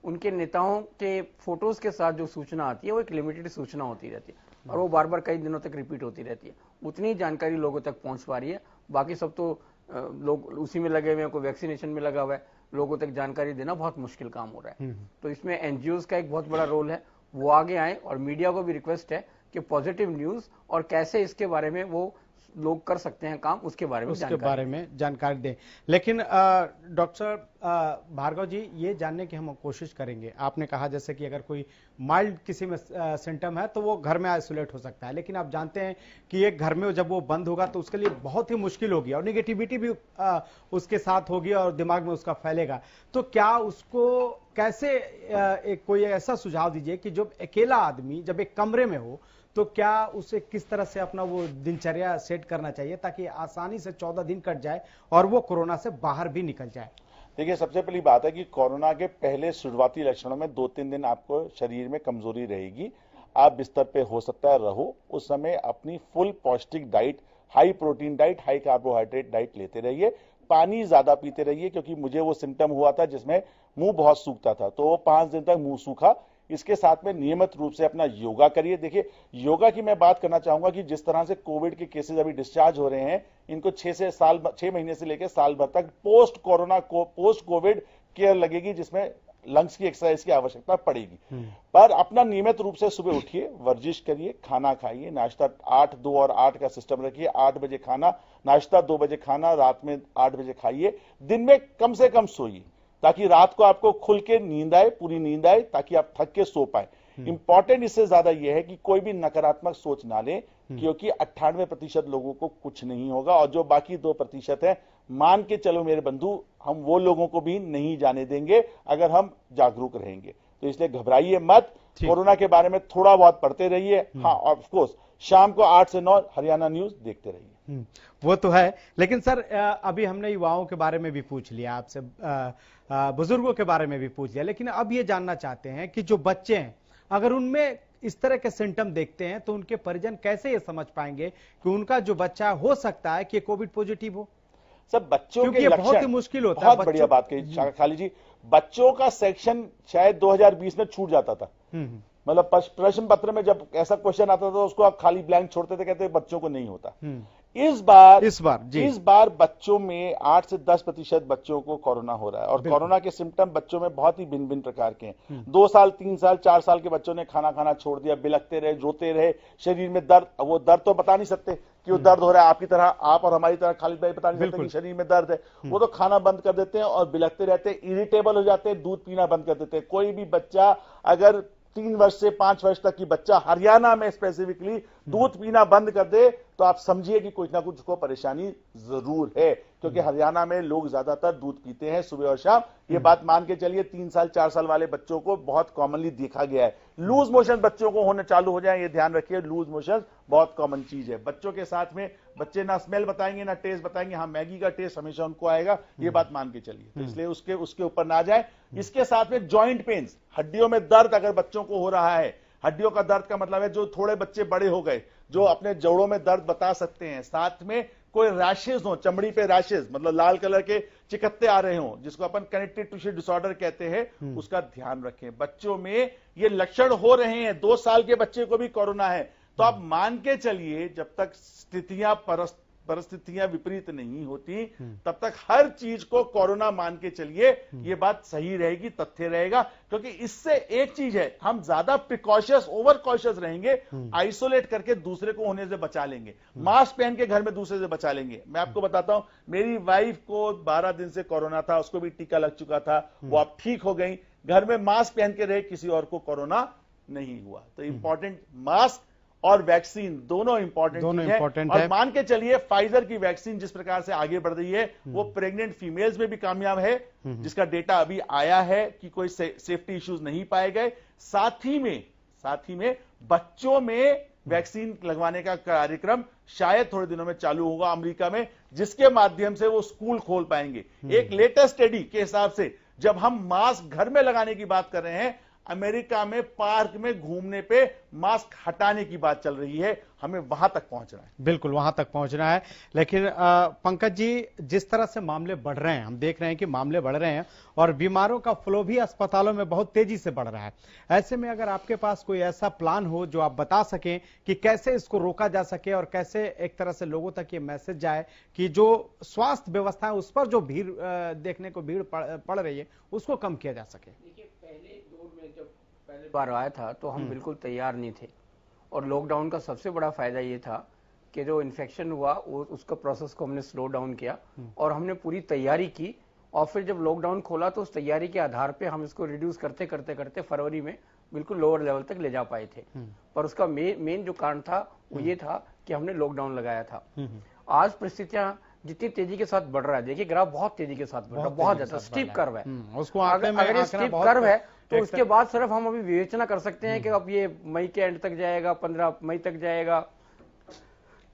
S6: उनके नेताओं के फोटोज के साथ जो सूचना आती है वो एक लिमिटेड सूचना होती रहती है और वो बार बार कई दिनों तक रिपीट होती रहती है। उतनी जानकारी लोगों तक पहुंच पा रही है, बाकी सब तो लोग उसी में लगे हुए हैं, कोई वैक्सीनेशन में लगा हुआ है, लोगों तक जानकारी देना बहुत मुश्किल काम हो रहा है। तो इसमें एनजीओज का एक बहुत बड़ा रोल है, वो आगे आए और मीडिया को भी रिक्वेस्ट है कि पॉजिटिव न्यूज और कैसे इसके बारे में वो लोग कर सकते हैं काम, उसके बारे में
S2: जानकारी दें। लेकिन डॉक्टर भार्गव जी, ये जानने की हम कोशिश करेंगे, आपने कहा जैसे कि अगर कोई माइल्ड किसी में सिम्टम है तो वो घर में आइसोलेट हो सकता है, लेकिन आप जानते हैं कि एक घर में जब वो बंद होगा तो उसके लिए बहुत ही मुश्किल होगी और निगेटिविटी भी उसके साथ होगी और दिमाग में उसका फैलेगा। तो क्या उसको कैसे एक कोई ऐसा सुझाव दीजिए कि जो अकेला आदमी जब एक कमरे में हो तो क्या उसे किस तरह से अपना वो दिनचर्या सेट करना चाहिए ताकि आसानी से 14 दिन कट जाए और वो कोरोना से बाहर भी निकल जाए?
S5: देखिए, सबसे पहली बात है कि कोरोना के पहले शुरुआती लक्षणों में 2-3 दिन आपको शरीर में कमजोरी रहेगी। आप बिस्तर पे हो सकता है रहो, उस समय अपनी फुल पौष्टिक diet, high protein diet, high carbohydrate diet लेते रहिए, पानी ज्यादा पीते रहिए। क्योंकि मुझे वो सिम्टम हुआ था जिसमें मुंह बहुत सूखता था, तो वो 5 दिन तक मुंह सूखा। इसके साथ में नियमित रूप से अपना योगा करिए। देखिए, योगा की मैं बात करना चाहूंगा कि जिस तरह से कोविड के केसेस अभी डिस्चार्ज हो रहे हैं, इनको 6 महीने से लेकर साल भर तक पोस्ट कोविड केयर लगेगी, जिसमें लंग्स की एक्सरसाइज की आवश्यकता पड़ेगी। पर अपना नियमित रूप से सुबह उठिए, वर्जिश करिए, खाना खाइए, नाश्ता 8, 2 और 8 का सिस्टम रखिए। 8 बजे खाना, नाश्ता 2 बजे खाना, रात में 8 बजे खाइए। दिन में कम से कम सोइए ताकि रात को आपको खुल के नींद आए, पूरी नींद आए, ताकि आप थक के सो पाए। इंपॉर्टेंट इससे ज्यादा यह है कि कोई भी नकारात्मक सोच ना ले, क्योंकि 98% लोगों को कुछ नहीं होगा और जो बाकी 2% है, मान के चलो मेरे बंधु, हम वो लोगों को भी नहीं जाने देंगे अगर हम जागरूक रहेंगे। तो इसलिए घबराइए मत, कोरोना के बारे में थोड़ा बहुत पढ़ते रहिए। हाँ, ऑफ कोर्स शाम को 8 से 9 हरियाणा न्यूज देखते रहिए।
S2: वो तो है, लेकिन सर अभी हमने युवाओं के बारे में भी पूछ लिया, आपसे बुजुर्गों के बारे में भी पूछ लिया, लेकिन अब ये जानना चाहते हैं कि जो बच्चे हैं, अगर उनमें इस तरह के सिम्टम देखते हैं तो उनके परिजन कैसे ये समझ पाएंगे कि उनका जो बच्चा हो सकता है कि कोविड पॉजिटिव हो?
S5: सब बच्चों के लक्षण
S2: बहुत ही मुश्किल होता है।
S5: बहुत बढ़िया बात कही खाली जी। बच्चों का सेक्शन शायद 2020 में छूट जाता था। मतलब प्रश्न पत्र में जब ऐसा क्वेश्चन आता था उसको आप खाली ब्लैंक छोड़ते थे, कहते बच्चों को नहीं होता। इस बार बच्चों में 8 से 10% बच्चों को कोरोना हो रहा है और कोरोना के सिम्टम बच्चों में बहुत ही भिन्न भिन्न प्रकार के हैं। 2 साल, 3 साल, 4 साल के बच्चों ने खाना खाना छोड़ दिया, बिलखते रहे, रोते रहे, शरीर में दर्द। वो दर्द तो बता नहीं सकते कि वो दर्द हो रहा है, आपकी तरह, आप और हमारी तरह खालिद भाई बता नहीं सकते कि शरीर में दर्द है। वो तो खाना बंद कर देते हैं और बिलखते रहते हैं, इरिटेबल हो जाते हैं, दूध पीना बंद कर देते हैं। कोई भी बच्चा अगर 3 वर्ष से 5 वर्ष तक की बच्चा हरियाणा में स्पेसिफिकली दूध पीना बंद कर दे तो आप समझिए कि कुछ ना कुछ उसको परेशानी जरूर है, क्योंकि हरियाणा में लोग ज्यादातर दूध पीते हैं सुबह और शाम। ये बात मान के चलिए 3 साल 4 साल वाले बच्चों को बहुत कॉमनली देखा गया है। लूज मोशन बच्चों को होने चालू हो जाए, ये ध्यान रखिए, लूज मोशन बहुत कॉमन चीज है। बच्चों के साथ में बच्चे ना स्मेल बताएंगे ना टेस्ट बताएंगे, हाँ मैगी का टेस्ट हमेशा उनको आएगा, ये बात मान के चलिए, तो इसलिए उसके ऊपर ना जाए। इसके साथ में जॉइंट पेन्स, हड्डियों में दर्द अगर बच्चों को हो रहा है, हड्डियों का दर्द का मतलब है जो थोड़े बच्चे बड़े हो गए, जो अपने जोड़ों में दर्द बता सकते हैं, साथ में कोई रैशेज हो, चमड़ी पे रैशेज मतलब लाल कलर के चिकत्ते आ रहे हो, जिसको अपन कनेक्टिव टिश्यू डिसऑर्डर कहते हैं, उसका ध्यान रखें। बच्चों में ये लक्षण हो रहे हैं, 2 साल के बच्चे को भी कोरोना है, तो आप मान के चलिए जब तक परिस्थितियां विपरीत नहीं होती तब तक हर चीज को कोरोना मान के चलिए, ये बात सही रहेगी, तथ्य रहेगा। क्योंकि इससे एक चीज है, हम ज्यादा प्रिकॉशियस ओवर कॉशियस रहेंगे, आइसोलेट करके दूसरे को होने से बचा लेंगे, मास्क पहन के घर में दूसरे से बचा लेंगे। मैं आपको बताता हूं, मेरी वाइफ को 12 दिन से कोरोना था, उसको भी टीका लग चुका था, वो अब ठीक हो गई, घर में मास्क पहन के रहे, किसी और को कोरोना नहीं हुआ। तो इंपॉर्टेंट मास्क और वैक्सीन दोनों इंपॉर्टेंट है। और मान के चलिए फाइजर की वैक्सीन जिस प्रकार से आगे बढ़ रही है वो प्रेग्नेंट फीमेल्स में भी कामयाब है, जिसका डेटा अभी आया है कि कोई सेफ्टी इश्यूज नहीं पाए गए। साथ ही में बच्चों में वैक्सीन लगवाने का कार्यक्रम शायद थोड़े दिनों में चालू होगा अमेरिका में, जिसके माध्यम से वो स्कूल खोल पाएंगे। एक लेटेस्ट स्टडी के हिसाब से जब हम मास्क घर में लगाने की बात कर रहे हैं, अमेरिका में पार्क में घूमने पे मास्क हटाने की बात चल रही है, हमें वहां तक पहुंचना है।
S2: बिल्कुल वहां तक पहुंचना है। लेकिन पंकज जी, जिस तरह से मामले बढ़ रहे हैं, हम देख रहे हैं कि मामले बढ़ रहे हैं और बीमारों का फ्लो भी अस्पतालों में बहुत तेजी से बढ़ रहा है। ऐसे में अगर आपके पास कोई ऐसा प्लान हो जो आप बता सकें कि कैसे इसको रोका जा सके और कैसे एक तरह से लोगों तक ये मैसेज जाए कि जो स्वास्थ्य व्यवस्था है उस पर जो भीड़ देखने को भीड़ पड़ रही है उसको कम किया जा सके।
S6: पहले बार आया था तो हम बिल्कुल तैयार नहीं थे, और लॉकडाउन का सबसे बड़ा फायदा ये था कि जो इन्फेक्शन हुआ उसका प्रोसेस को हमने स्लो डाउन किया और हमने पूरी तैयारी की, और फिर जब लॉकडाउन खोला तो उस तैयारी के आधार पे हम इसको रिड्यूस करते करते करते फरवरी में बिल्कुल लोअर लेवल तक ले जा पाए थे। पर उसका मेन जो कारण था वो ये था कि हमने लॉकडाउन लगाया था। आज परिस्थितियां जितनी तेजी के साथ बढ़ रहा है, देखिए ग्राफ बहुत तेजी के साथ बढ़ रहा है, बहुत ज्यादा स्टीप कर्व है।
S2: उसको
S6: अगर ये स्टीप कर्व है तो उसके बाद सिर्फ हम अभी विवेचना कर सकते हैं कि अब ये मई के एंड तक जाएगा, 15 मई तक जाएगा,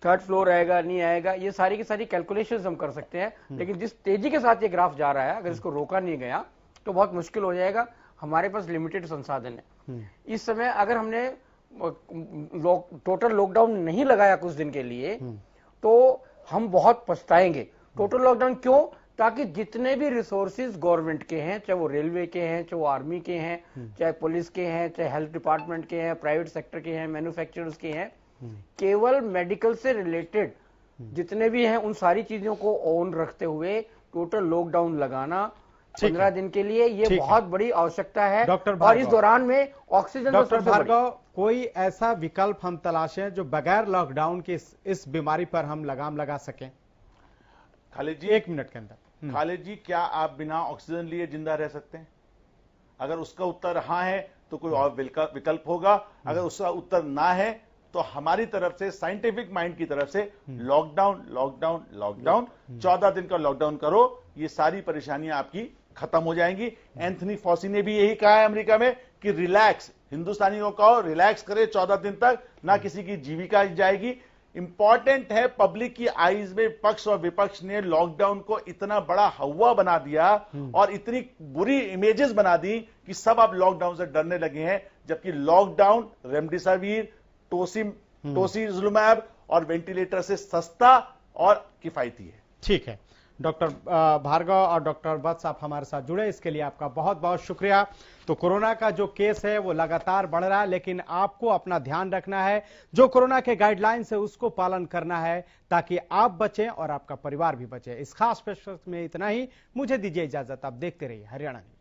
S6: 3rd फ्लोर आएगा नहीं आएगा, ये सारी की सारी कैलकुलेशंस हम कर सकते हैं। लेकिन जिस तेजी के साथ ये ग्राफ जा रहा है, अगर इसको रोका नहीं गया तो बहुत मुश्किल हो जाएगा। हमारे पास लिमिटेड संसाधन है। इस समय अगर हमने टोटल लॉकडाउन नहीं लगाया कुछ दिन के लिए तो हम बहुत पछताएंगे। टोटल लॉकडाउन क्यों? ताकि जितने भी रिसोर्सेज गवर्नमेंट के हैं, चाहे वो रेलवे के हैं, चाहे वो आर्मी के हैं, चाहे पुलिस के हैं, चाहे हेल्थ डिपार्टमेंट के हैं, प्राइवेट सेक्टर के हैं, मैन्युफैक्चरर्स के हैं, केवल मेडिकल से रिलेटेड जितने भी हैं उन सारी चीजों को ऑन रखते हुए टोटल लॉकडाउन लगाना 15 दिन के लिए, ये बहुत बड़ी आवश्यकता है। और इस दौरान में ऑक्सीजन,
S2: डॉक्टर भार्गव, कोई ऐसा विकल्प हम तलाशें जो बगैर लॉकडाउन के इस बीमारी पर हम लगाम लगा सकें?
S5: खालिद जी,
S2: 1 मिनट के अंदर।
S5: खालिद जी, क्या आप बिना ऑक्सीजन लिए जिंदा रह सकते हैं? अगर उसका उत्तर हाँ है तो कोई और विकल्प होगा, अगर उसका उत्तर ना है तो हमारी तरफ से, साइंटिफिक माइंड की तरफ से लॉकडाउन लॉकडाउन लॉकडाउन, 14 दिन का लॉकडाउन करो, ये सारी परेशानियां आपकी खत्म हो जाएंगी। एंथनी फॉसी ने भी यही कहा है अमेरिका में कि रिलैक्स, हिंदुस्तानियों को कहो रिलैक्स करे 14 दिन तक, ना किसी की जीविका जाएगी। इंपॉर्टेंट है, पब्लिक की आईज में पक्ष और विपक्ष ने लॉकडाउन को इतना बड़ा हवा बना दिया और इतनी बुरी इमेजेस बना दी कि सब अब लॉकडाउन से डरने लगे हैं, जबकि लॉकडाउन रेमडेसिविर, टोसिलुमैब और वेंटिलेटर से सस्ता और किफायती है।
S2: ठीक है डॉक्टर भार्गव और डॉक्टर वत्स, आप हमारे साथ जुड़े, इसके लिए आपका बहुत बहुत शुक्रिया। तो कोरोना का जो केस है वो लगातार बढ़ रहा है, लेकिन आपको अपना ध्यान रखना है, जो कोरोना के गाइडलाइंस है उसको पालन करना है ताकि आप बचें और आपका परिवार भी बचे। इस खास पेशकश में इतना ही, मुझे दीजिए इजाजत, आप देखते रहिए हरियाणा न्यूज।